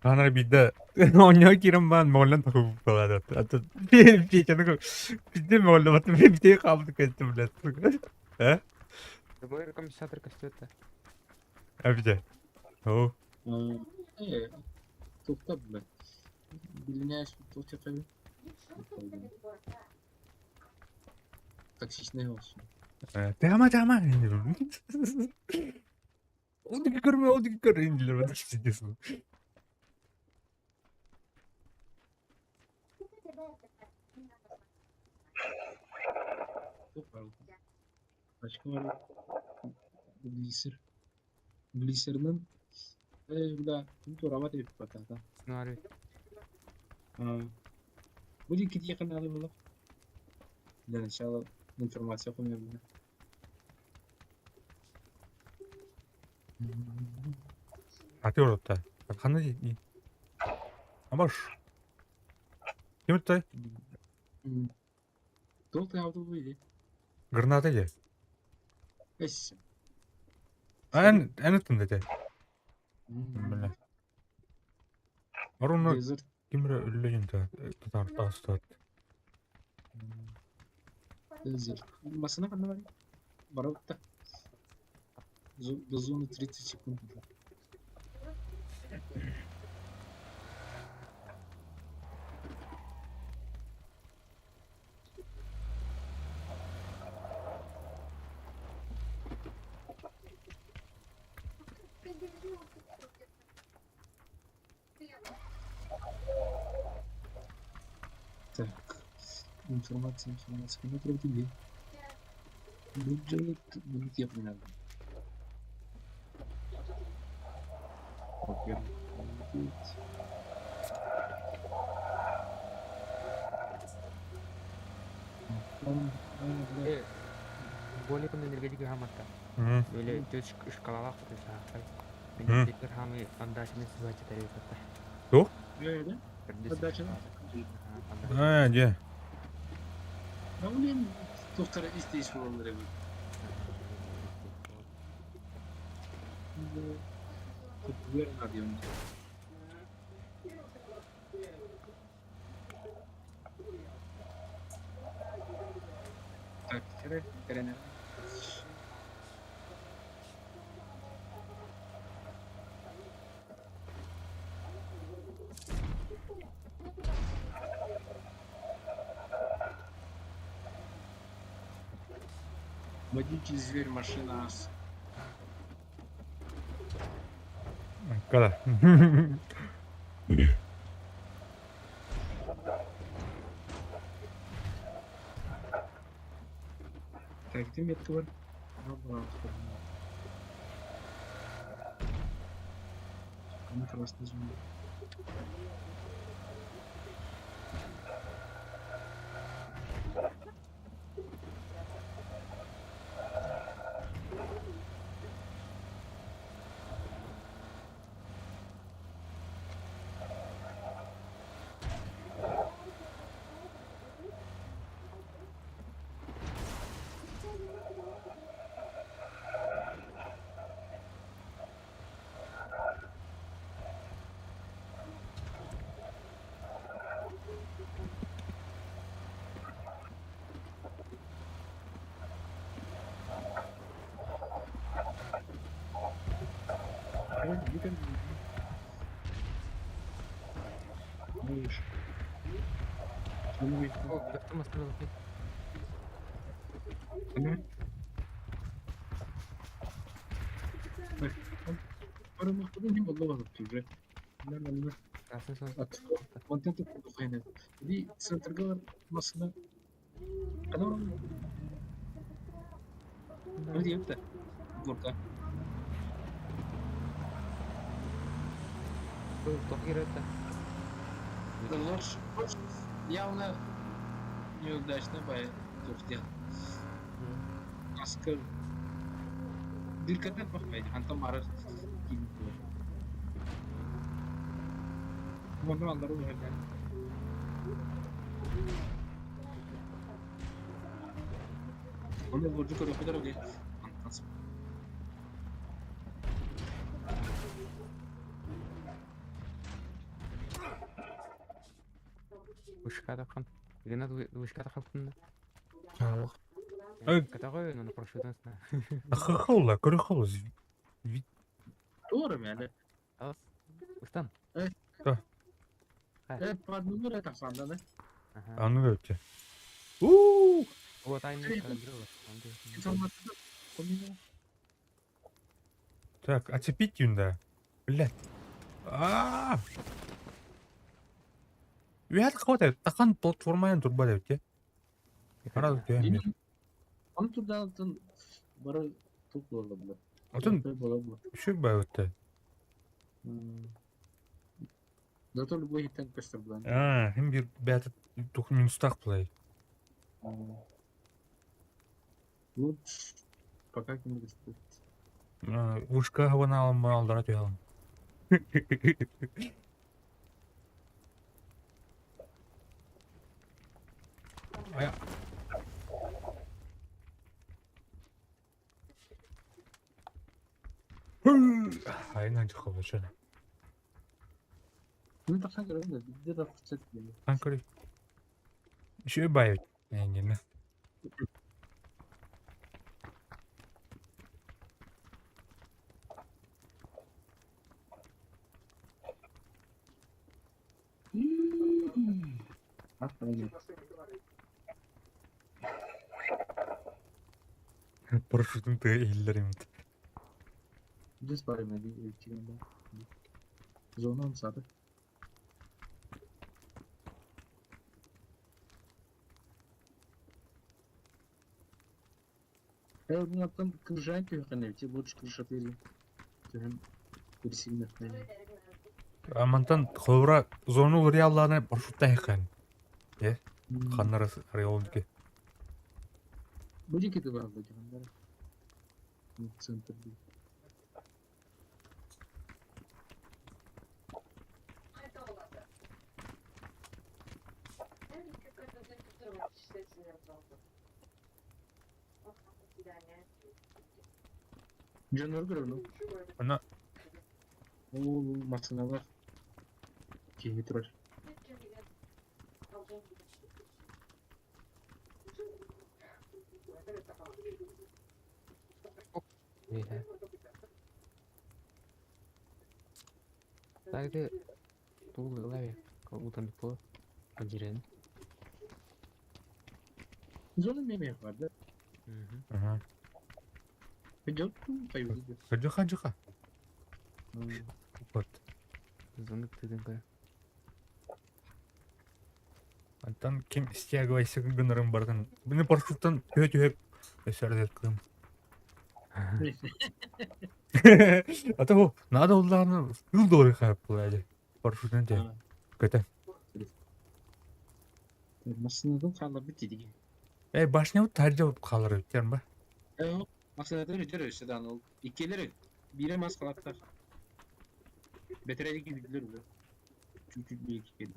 Kanara bir de oynuyor kirim ben mollan takıp bağırdı. Hatta bir canı bizde mollan batı bir de kaldı kaçtı bile. He? Другой комиссатор кастета. Abi de. O. Tokta bu ben. Biline tokta tabii. Taksiş ne olsun? Tamam. O da görmüyor, o da görüyor indiler. Bana çiziyorsun. Çok var. Başka var. Glisser'ın udah itu rawat ya patah. Снуары. Bu dikit ya kenal dulu. Dan insyaallah informasi aku nggak benar. Atıyor orada. Bak hani iyi. Ama şu. Kim tuttu? Tuh tahu tuh ini. Granada ye. Es. En üstünde. Böyle. Var onu Desert. kim bilir öldürün de. Tutar astat. Desert. Masana kan var. Baru tak. Zone 30 секунд. Так, информация. Кому треба тебе? Будет я не надо. Во-первых, Более пun энергетик хаматта. Hı. Böyle göz şkalalar tutuşa. Hı. Ben tekrar hami andашını sıvacı tarifata. öyle. Отдача. Ha diye. Ya bu ne? Doktora isteyiş olanları bu. Popüler radyo. Tak, keren. Водитель, зверь, машина, ас. Kadar. Так, где метка var? Кому красный звонок? Bukan. Bagus. Ini О, бектің басында бақи. Ana. Orang maksudnya ini Allah banget juga. Benar. Красын сон. Konten tuh kayaknya. Jadi seterga masna. Ada orang. Ada dia tuh. Gorka. Токир это. Лорш. Явно неудачно бай. Турция. Аскер. Диркатат bakmaydı. Hanta marar gibi. Bunu anlarım yani. Onu burcu koruyor kadar öyle. Anlatsın. Вышка таққан. Ренат вышка таққан. Ай. Катағой, оны парашютын сына. Ахахалла, көрөхалыз. Doğru yani. Алас. Устан. Evet, pardon böyle taksandı ne? Ага. Аны өтте. Уу! Вот айны Привет. калиброва. İnsanlarda komino. Так, оцепить юнда. Блядь. Уят хватает. Тахан платформадан турбада өтте. Қарады көймер. Onu turdan barı çok olabilir. Отын Olabilir. үші бай өтті. Зато любой хиттен пестер будан. Хем бір бәті тұқ минустақ бұлай. Ну, пока не достает. Ушқа ғавана алым алдыра түйалым. Ая. Aynen çok olacak. Bunu taksan görelim de bir de fırsat geliyor. Ankara. Şey bayır. Yani ne? Aferin. Paraşütüm de ellerim. Düz bari mi? İlkinde. Zona mı sadık? Я вот на том крыжайке выходите, лучше крышатели. Hem kursiyle falan. Амантан ховра зону реалларына парашютта екен. Ханнары реалдыки. Будики ты vardı canım. Центр. Canlar görüyor. Ana Oo, masına var. Kilometre. Iya. Tadi tuh lah ya. Kalau hutan itu anjiran. Zona mı vardı? Ага. Peki появился. Хаджа. Вот. Зоны тыдың кая. Антан кем стягивайся гынырым барган. Бини парашюттан төһө эсердер кым. Ата бу надо улларны ыл доры хап булайды. Парашюттан те. Көтө. Masinadan kalır bitti diye. Башня таржа калыр өткен ба? Masinadan ötürü işte ol. İkileri bire mas kalaklar. Betereli gibi gidilir bu. Çünkü bir iki kedi.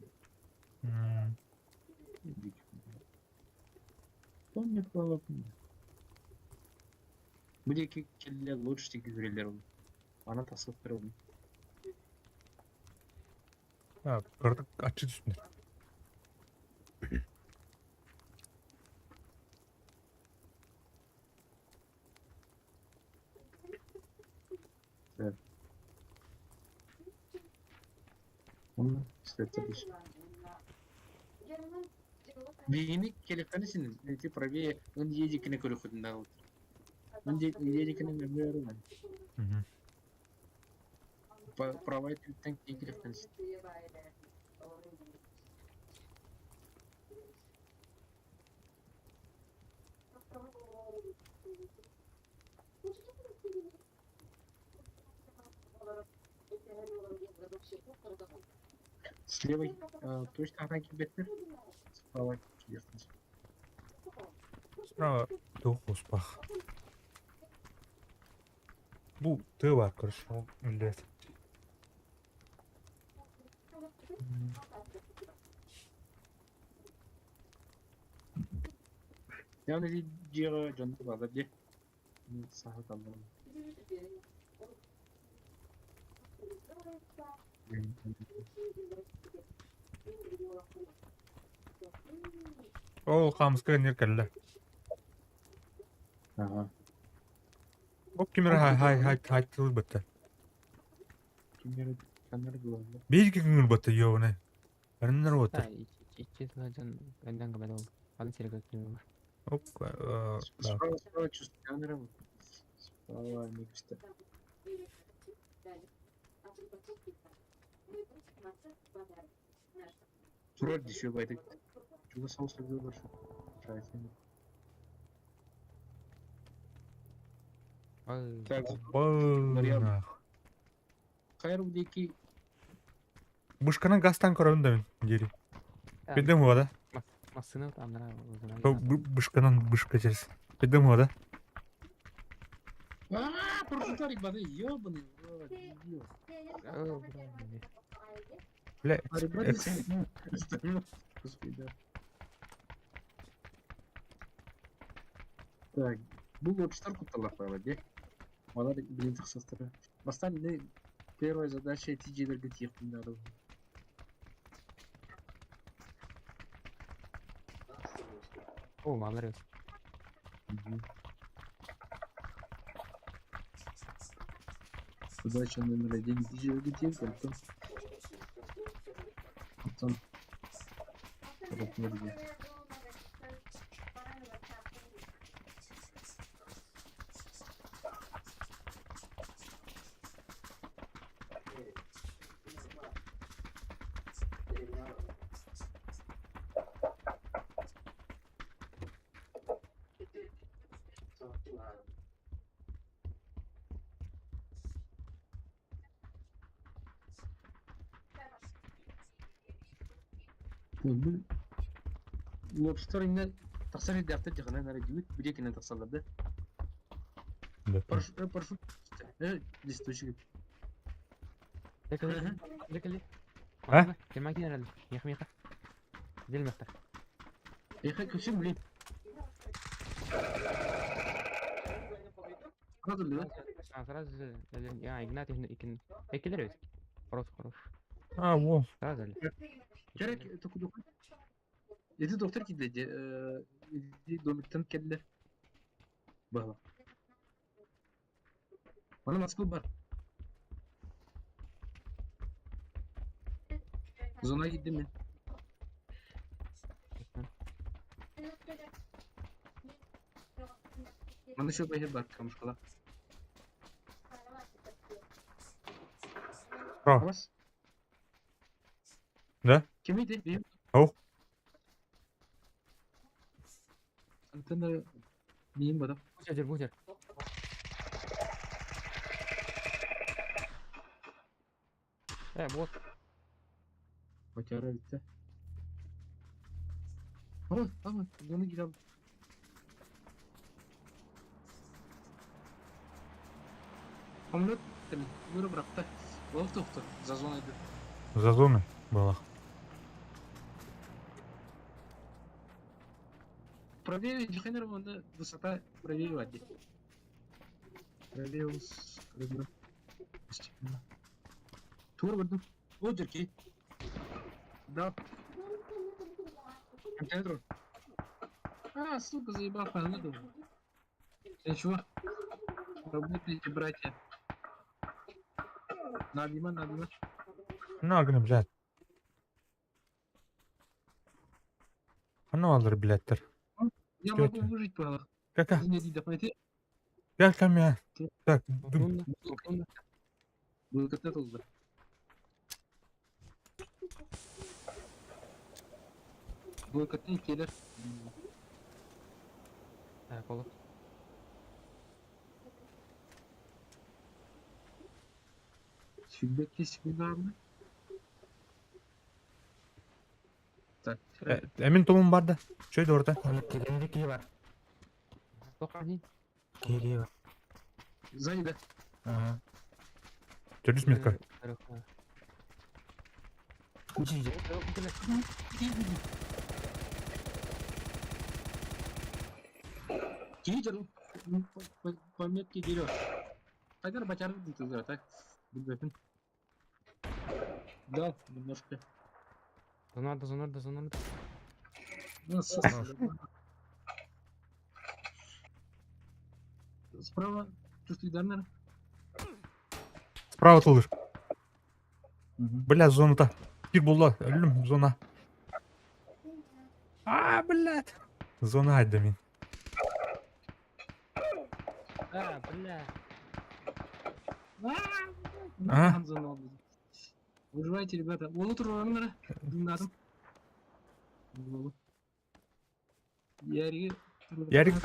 Son yapılan bu iki kediler lodge işte güzeliler olur. Ana tasarrufları olur. Кырдык ачы түшүнөр. Onu istedim. Bini kelekani sin nanti правее он едикine көрөкүтүндө алып. Он едикine мембер мен. Мгм. Правая типтен келекани sin. С левой точно атаки беттер. Справа келекани sin. Справа тух успах. Bu tığ var karışma millet. Yani diğer canlı bağlar diye. Saha kaldı. Ол камыска неркелле. Ага. Оп кимер хай тыл бытты. Kimleri kanları kullandı. Bir iki gün bıttı yovune. Бернер Да, отыр. ичи сылажан эндан кабада болду. Аны серегет килме бар. Оп. Справа чувство камеры. Справа не кусты. Сурар дешеу байды. Чуга соус сыргы бар şu. Şahsen. Ай, Так, Бына. кайры будеки Бышкана гастан көрөм да мен дери. да, Бедем вода. массыны андыра өзүнө. Бышканан бышка жерс. Бедем вода. Прожутарик бады, ёбаный в рот, идиот. Бля. Господи. Так, бұл лобстар кутталар де. Олар блин тақсастыры. Бастан не первая задача эти жерлерге тиек надо. О, малар өз. Задача номер 1 эти жерлерге тиек потом ротмерге. Бұл лобстар инде тақсар еді автор жағына нәрі деймет, бір екінен тақсаларды. Парашют, листочек. Лекали. А? Кема генерал. Меха. Дел мехта. Ехай көшім білейм. Қалады білі? Сразу я Игнатий икин. Экилер өз. Хорош. Во. Сразу ли. Керек, току доку. Еді доктор кидледі. Еді домиктен келділер. Бағла. Бана маскул бар. Зона гиддім мен. Мана шо байхер бар, камышқала. Авас? Да? Кем еді? Бейім? Ау. Антенна бейім бада. Бужер. Вот. Батяра бітті. Ама, зоны гидам. Амулет, бұры бұрақта. Олық тоқты, за зона еді. За зоной была. Правее, Джихайнер, он высота правее воде. Правее с ребром. Постепенно. Тур воду. О, дырки. Да. Контейнер. Сука, заебал, надо. Чего? Работайте, братья. Надима. Ne agını güzel. Ана алыр билеттер. Я Что могу это? выжить, правда. Кака? Не дейді, пойти. Gel ко мне. Ты- Так, дым. Тунда, тунда. Бөлкетте толды. Бөлкеттен келер. Так, олық. Sügbekке sügbek abi. Так. Emin Tom'un vardı. Şöyle orada. Келгенде ке бар. Тоққа дейін. Ке бар. Сзади, да. Ага. Görüş mü kar? Учи же. Кейдер. Пометки дерешь. Қайдар бачарды дейді өзі, так? Білбепін. Да, немножко. Зонарда. Ну, Справа чувствует наверное. Справа atılır. Бля, зонада. Bir buldu. Ölüm zona. Aa, блядь. Зона haydi min. А, бля. Ага. Хамзаны алды. Выживайте, ребята. Олы тұр орамын дымдадым. Ярик. Ярик.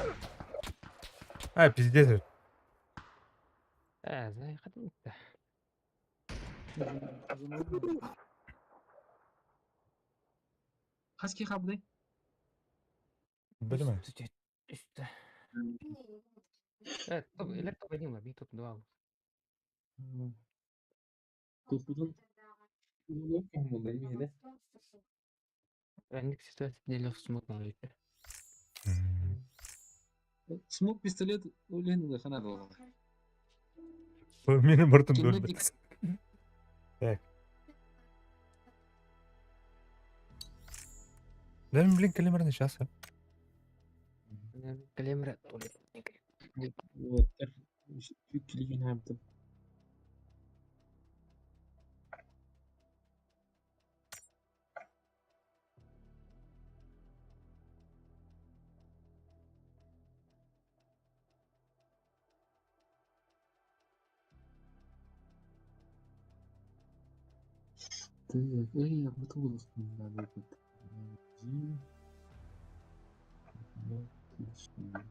Ha пиздец. Зай, қатын етті. Хаски қабдай. Білмеймін. Үсті. Топ, елер топ едім ба, бей топ два алып. Тоқтудың. Болды, емейді. Әндік ситуация делі смут мал етті. Смок пистолет өлеңді қанады олға. Benim mırtım Kimde döndü. Так. Да, блин, калимарный сейчас. Калемрі толы. Вот. Келеген әмді. Так, я готов надо этот. Отлично.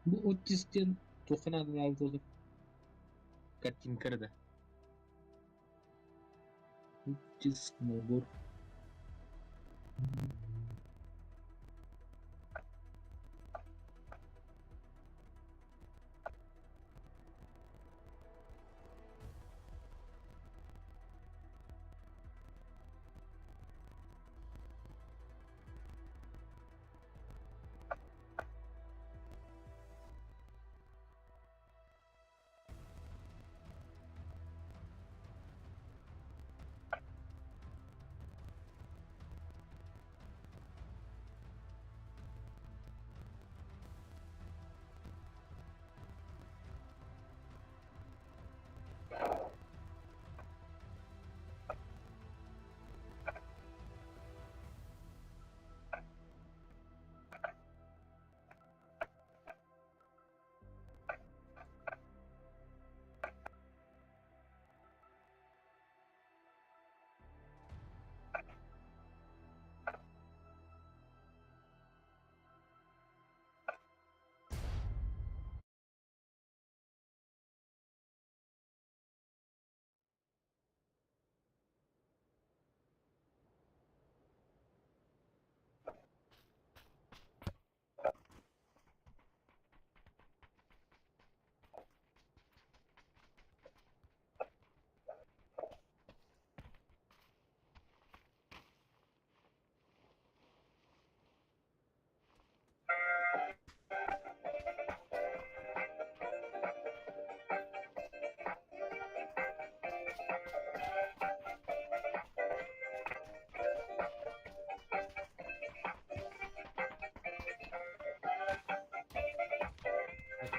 Bu otistten to'qinadi aldı olup. Картинкада. Otis nabor.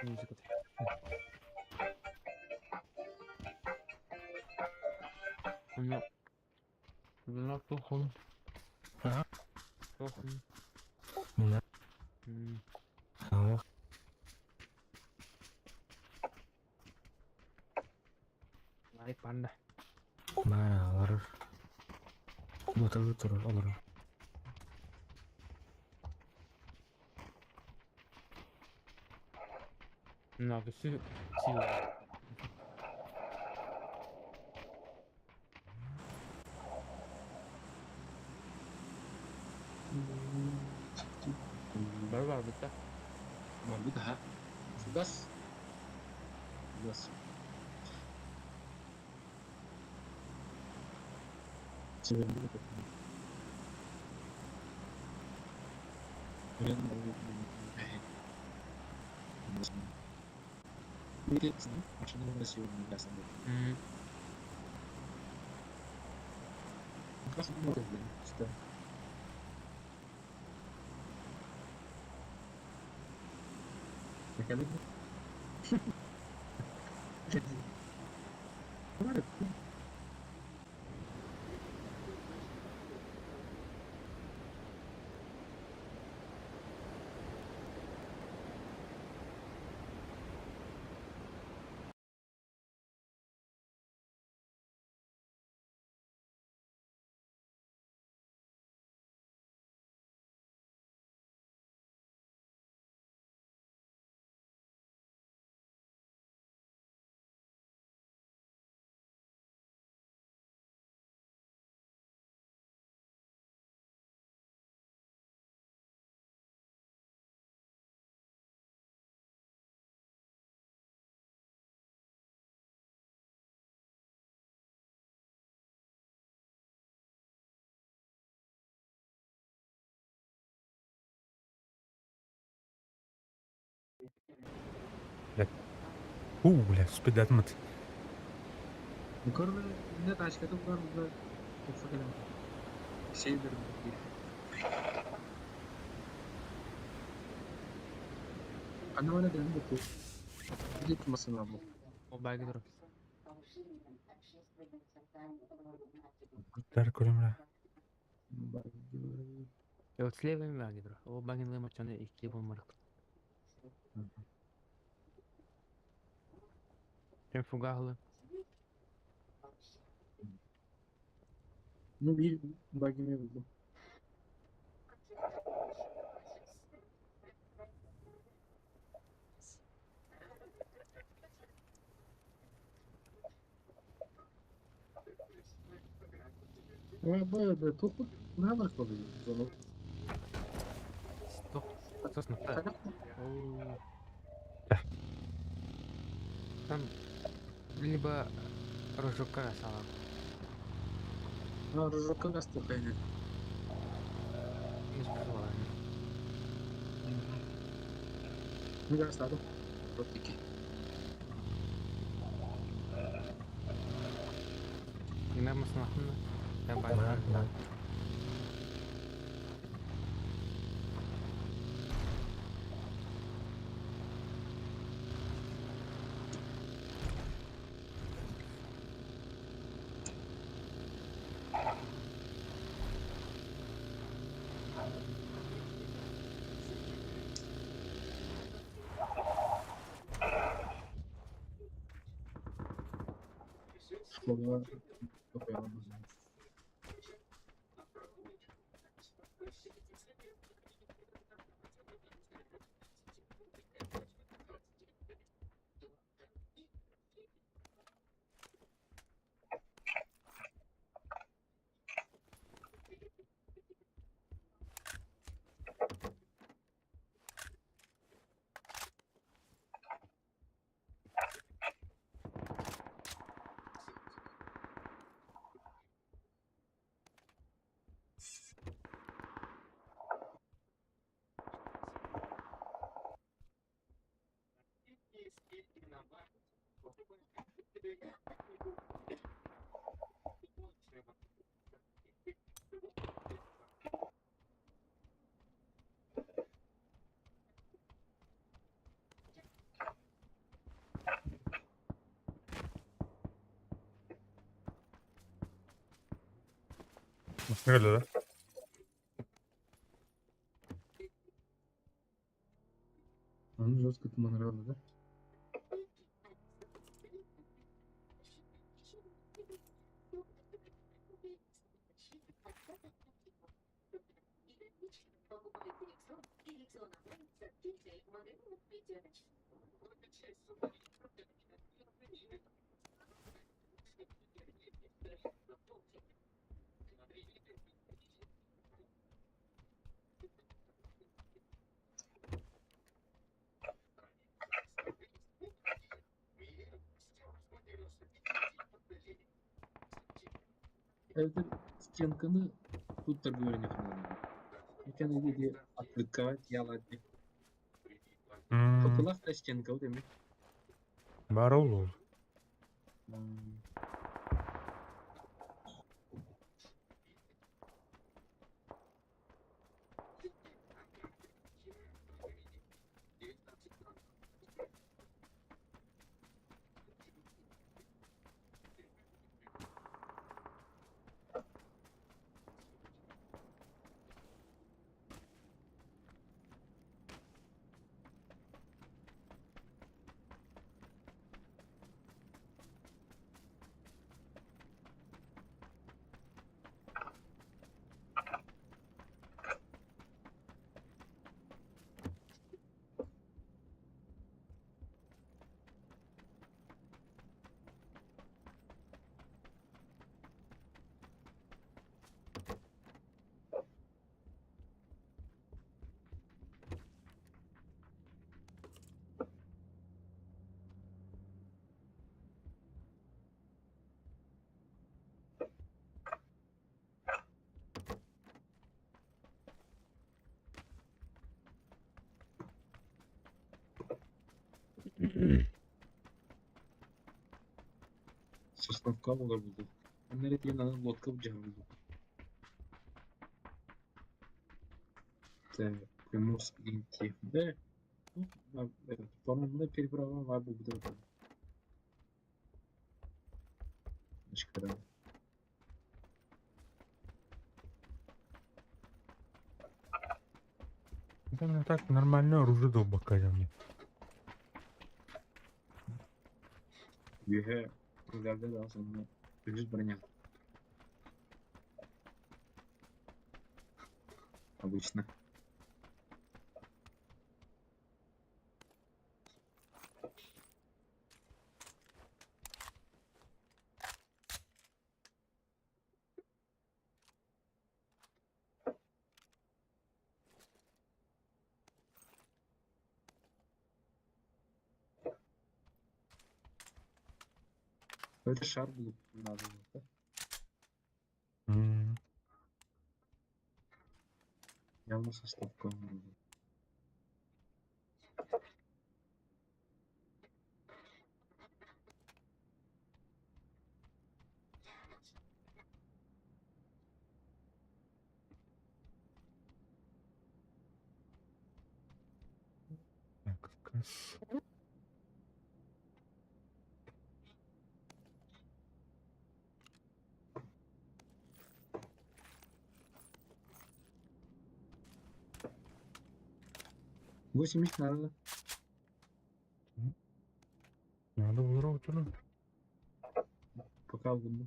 Music. No, no tuhon. Hah? Tuhon. Iya. Oh, Lain panda. mana alır? Betul alır. No, que sí, sí. Baru baru kita. Baru dah. Gas. Gas. Sebelum itu. Kemudian ini maksudnya masih gas sampai. Gas mau deh. Sudah. Mekanik. Mana? لا سبيد مت Yukarıda ne taş katıp var burada ufak element. Şey verim diye. Anne bana dedim bu. Gitmesin abla. O belki durur. دار كلهم Yo, слева mi belki durur. O belki de maçını ikili bulmadık. Tem Fugarla. Ne bir bagime buldum. Ama bayağı da topuk ne var kalıyor o zaman? Stop. Sos na pa. Takat Oh. Там либо Рожука salah. ha rozokka gazete kaynak. Ini persoalannya. Ne gazete adı? Rotiki. Ini masalahnya. Yang Mana? banyak. Mana? Valla çok yaramaz. Öyle de. Onun жестко туманырады да. Evde стенканы тут торговля ханады. Екен иде открытковать ялады. Топылак та стенка деме. Бар ул. Сосновка булар булды. Аннары тиен анан лодка жабылды. Так, Приморск идти. Да. Этот, по-моему, переправа var bu da. Başka. Да, так нормально оружие долбакаем. Yühe ileride daha sonra ucuz bроня. Обычно. Это шар был надо. Да? Явно составка. Так, кас. Восемь надо. Надо вырвать туда. Пока буду.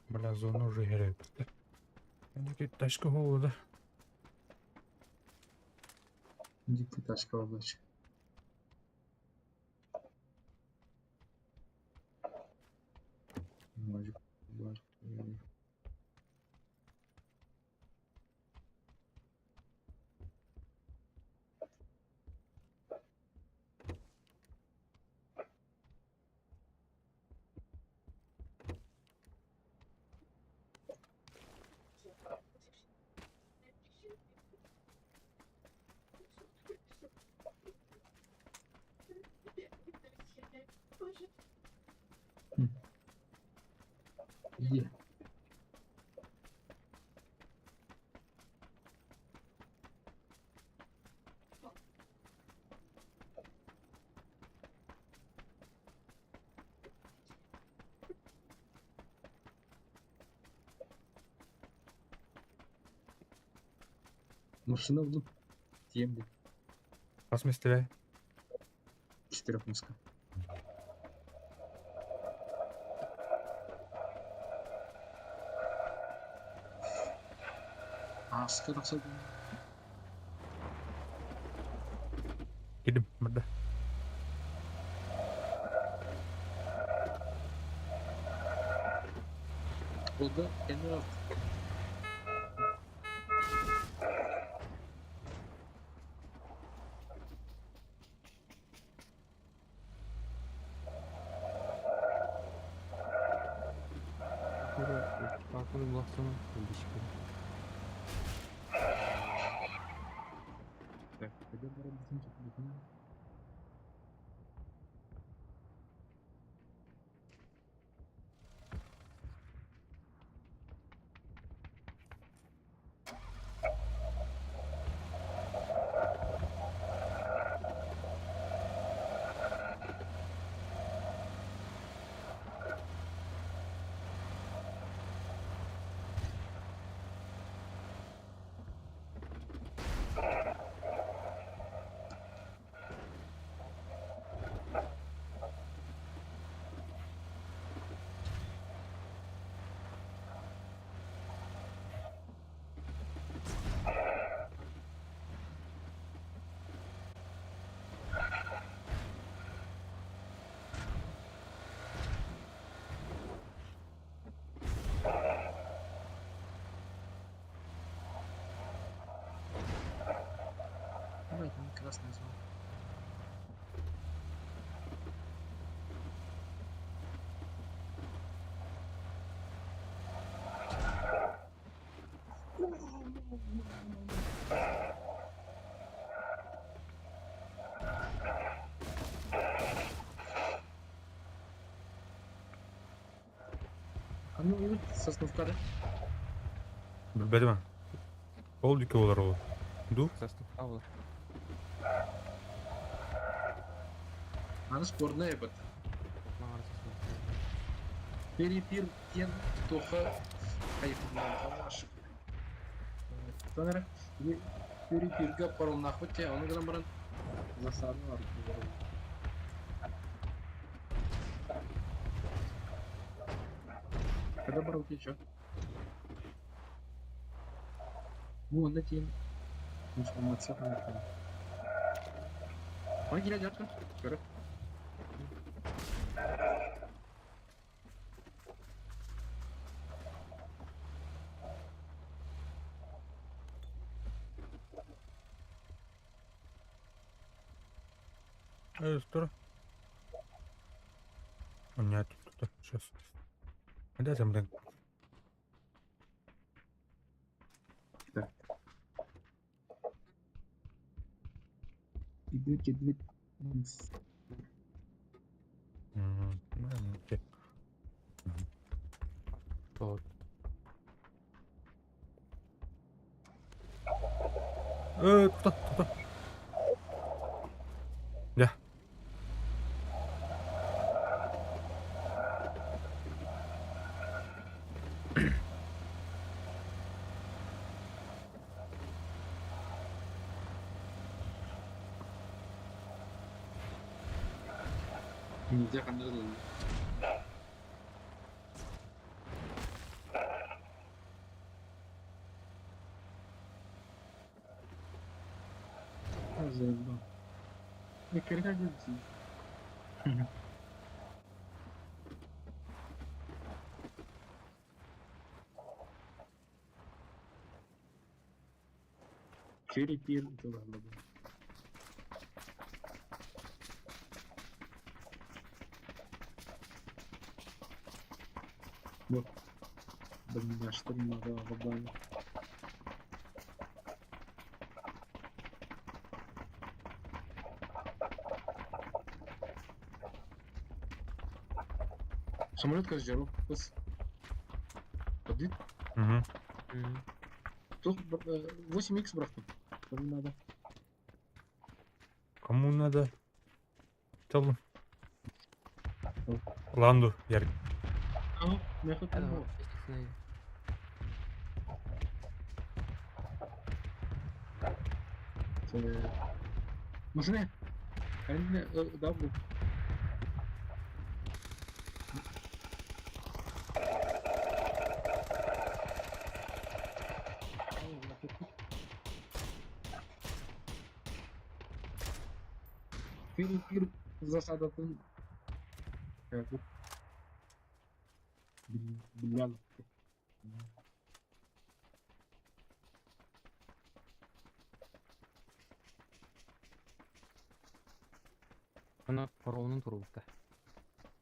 Бля, зона уже герает. Они тут тачка голода. Дикая тачка облачь. Иди. Машина в темле. Kas me stilai? Четырехмыска. Сколько Gidim, madda. oldu? Kendi al. Bakın baksana. Ilişki. Так, когда мы работаем, что-то такое. Ну, это не красный звук. А ну, вот сосновка. Bilmedim ha. Oldu ki olar olur. Du? Заступа olur. Она спорная, бат. Mağara sastıkta. Перепир кен тоха хайфунланған Танара, перепирге паролнақ бітте, оны ғана бұрын засады бар. Когда барал течет? Ну, он дать информация. Он не дядька. Короче. Dur. Нет, тут сейчас. Ada something. Идут. Окей. Вот. Кто? Ya. Нельзя контролировать. Заебал. Я когда делать? Перепир это ладно. Вот. Блин, что ли надо добавить? Самолет как жиру. Дит, Угу. тут 8х бıraktım. Konu надо. Кому надо? Çalın. Landu yer. Ага, мехот هذا не هو мог. ايش Машина. Они да, был. Bir засадатын bilmem. انا فرعون تروح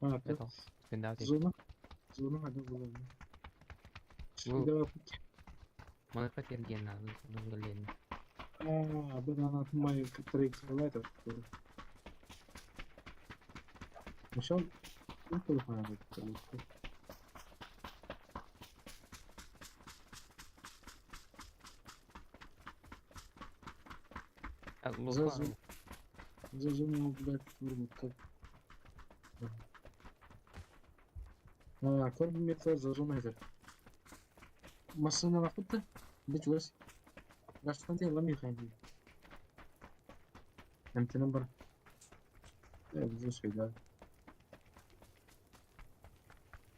Ha, это ben daha tek zona hadi bulalım. Şimdi bu bak. mana ketirgen lazım onu gelelim Ben anlatmayı kıtırık söyledim. Muşal ne telefona bakıyor? Лука Зажимал, блядь, как. Корбин метр зажимает. Машина находит? Бычусь. Гашtanti лами ханди. Эмтенем бар. Bizim şeyler.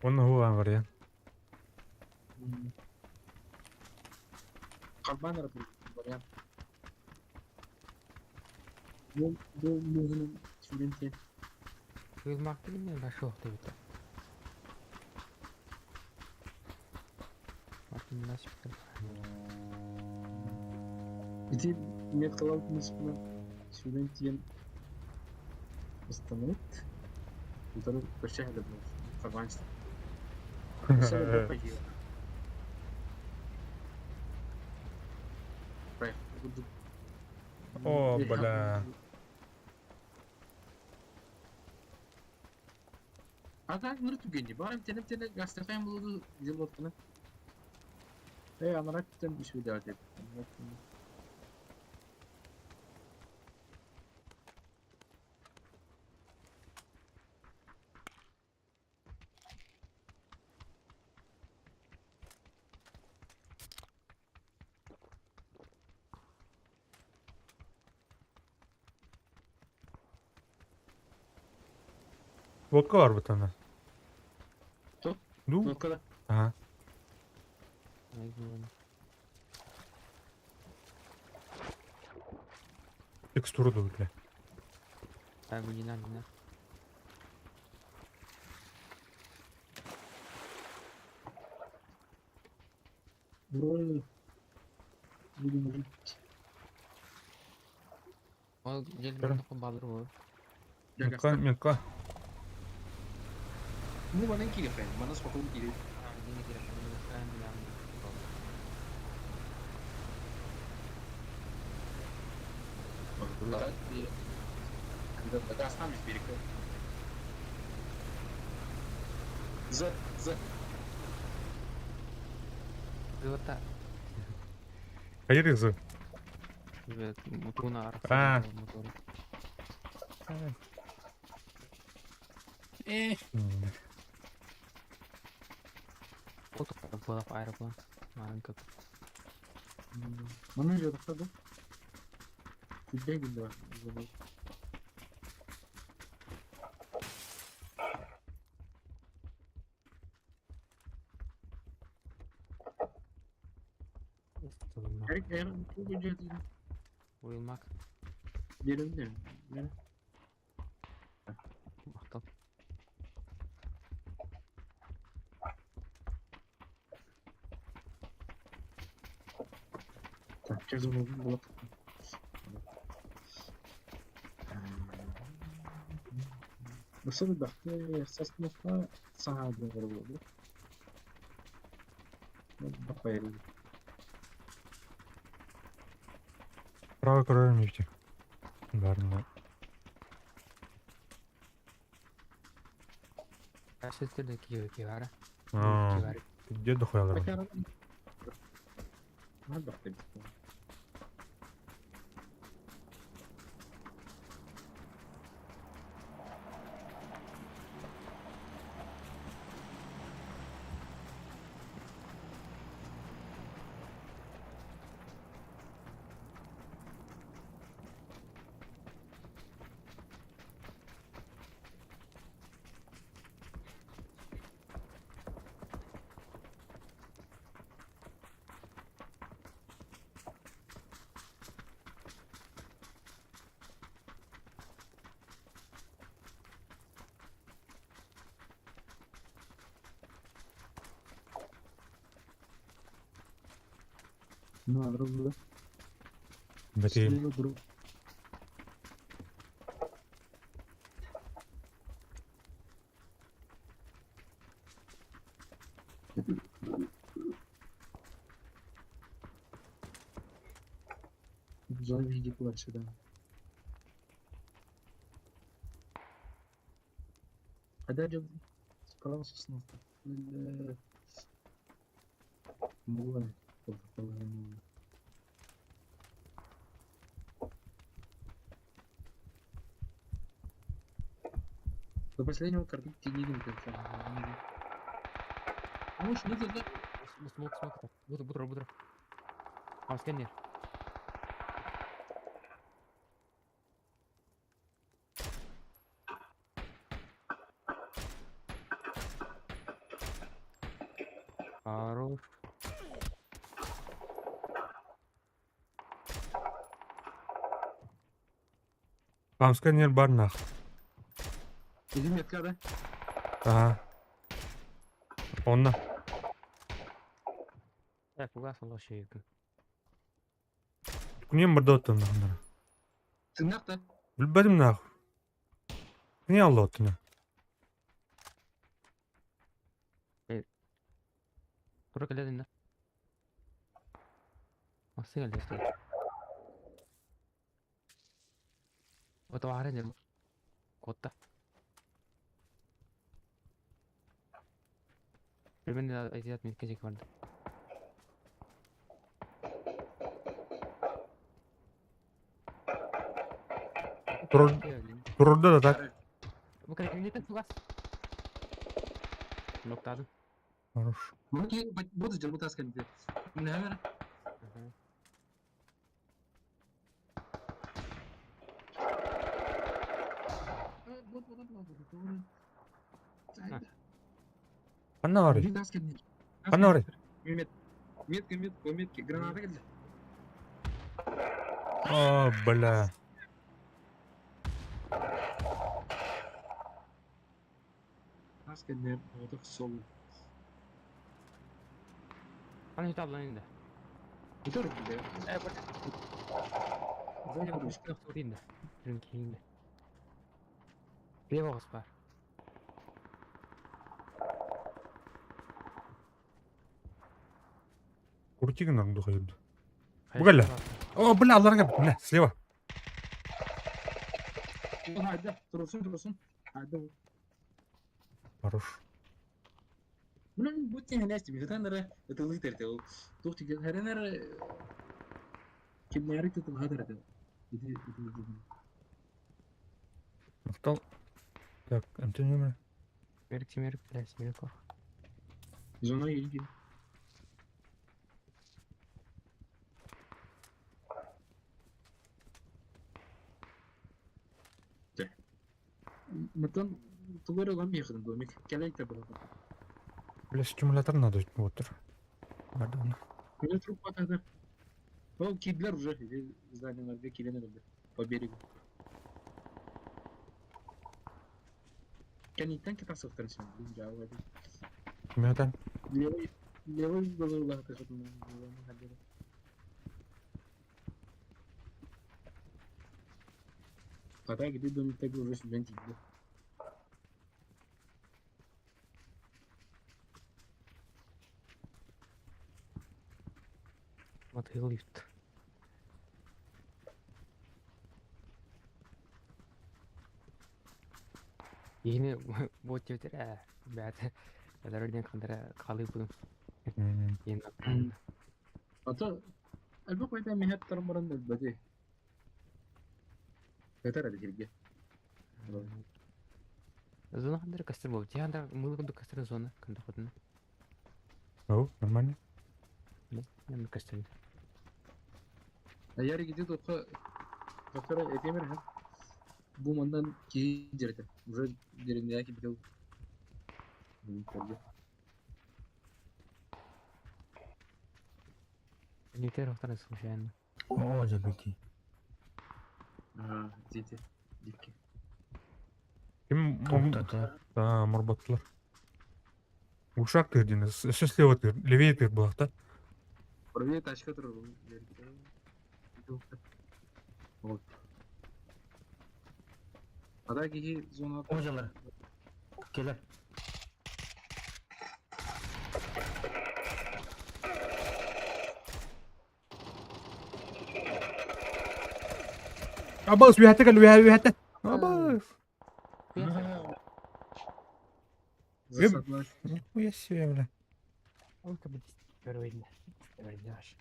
Onu huwa var ya. Kalban arası var ya. Bu bizim studenti. kıyılmak değil mi? Başı yok değil mi? Bakın nasıl bir Эти меткалал принципно студентин остановит. Который прощает это фарванство. О, бля. Ага, нырту генди. Барам тене гастафайм булду делоткана. Анарак тем bir şey daha dedi. Vodka var bir tane. Çok. Du? Bu kadar. Aha. Текстура да, бля. Ben bu yine yine. Buraya bilmiyorum. O gel Tamam. ben balır o. Мелка, мелка. Bu bana iki kere. Bana sokul gibi. Yine girip ben yandım. Burada bir когда останусь берега. За. Kıyıta Hayır yazı. ve motorun arası. Ha. Motoru. O da balap aeroplan. Harika. Bana ne yaptı da? Güzel güzel. Her çok güzel. Uyumak. Yerinde. Ne? Maktal. Çözüm oldu. Bulat. Nasıl bir baktı? Esas nokta sahada oldu. Bak bayıldı. Право кроем нефти. Барна. Kaç sesleri de ki var. Aa, Ki var. Video da koyalım. Bakar. Hadi bak dedik. Ne var burada? Bakayım. Silahlı durum. Güzel bir hediye var şurada. Hadi acaba sıkalım sesini. Mola. До последнего кормить не видим, как там. Можешь не держать. Смок, смок. Бутро. Сканер. Хорош. Там сканер бар нах. Иди метка, да? Ага. Onunla. Фугас Allah şey yakın. Niye burada oturdun onlara? Тыңдап та. Bilmedim nah. Niye Allah oturdun? Tuра келеді енді. Осы келді işte. Oto bahane de kota. Ben de ayet mi kecek vardı. Burada da tak. Bu kadar kimlikten Фугас. Noktadım. Хорош. Bunu ki bu da canımı taskan ediyor. Ne var? Anna var. Bir taskan ediyor. Anna var. Метки, граната geldi. Aa bala. Taskanlar orada sol. Hani hiç ablanın elinde. Bu da öyle. Evet. Böyle bir şey sorayım da. Çünkü bir vakıs var. Куртиган орнду koyuldu. Bu gel. О, бля, Allah'a gel. Ne? Слева. Hadi dursun. Hadi. Хорош. Bunun bu tehlikeli bir tane это лытерте. Тух тебе харенер kim ne yarık tutul hadrada. İdi. Aptal. Так, Антон номер. Мерик, блядь, Мериков. Zona ilgi. Мытан тугары лам яхын домик. Келек те было. Бля, стимулятор надо вот. Надо. Меня труп покажет. Ну, кидлер уже здание на 2 километра по берегу. Kenitten kita sıktın sen. Jauh lagi. Kimyadan. Lewat berulah ke satu hadir. Kata gitu demi tag urus sudah tiga. Мотыл лифт. Yine bu çevre beyaz. Yalardan kandara kalı buldum. Кейін оттан. Ата альбак байда мехет тармаран бәде. Бетер әді жерге. Зона хандыр кастыр бол. Тианда мылы күнді кастыр зона кында ходына. Ау, нормально. Мен кастыр. Аяри гиде тоққа доктора этемер һәм бу мандан ки жерде. Уже жеринде яки бител. Нитер охтан случайно. О, забеги. Ага, дите. Дикки. Ким Тоқтатар. морботлар. Ушак тырдин, слева тыр, левее тыр булакта. Правее тачка тұр. Вот. Ада кихи зона. Ожалар. Келер. Абас, вихата кал, вихата. Абас. Засадна. Нихуя себе, бля. Он как бы первый день. Вернешь.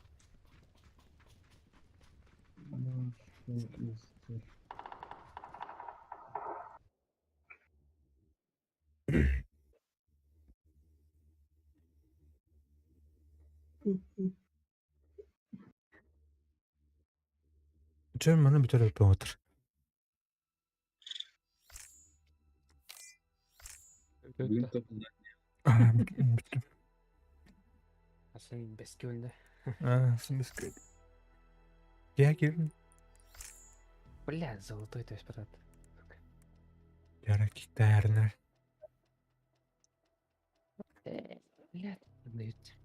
Чем mana bitar öpüp otur. Büyük toplum. Bitti. Aslında beski önde. Şimdi скрыт. Я girdim. Бля, золотой то есть потат. Яра китарна. Бля, дают.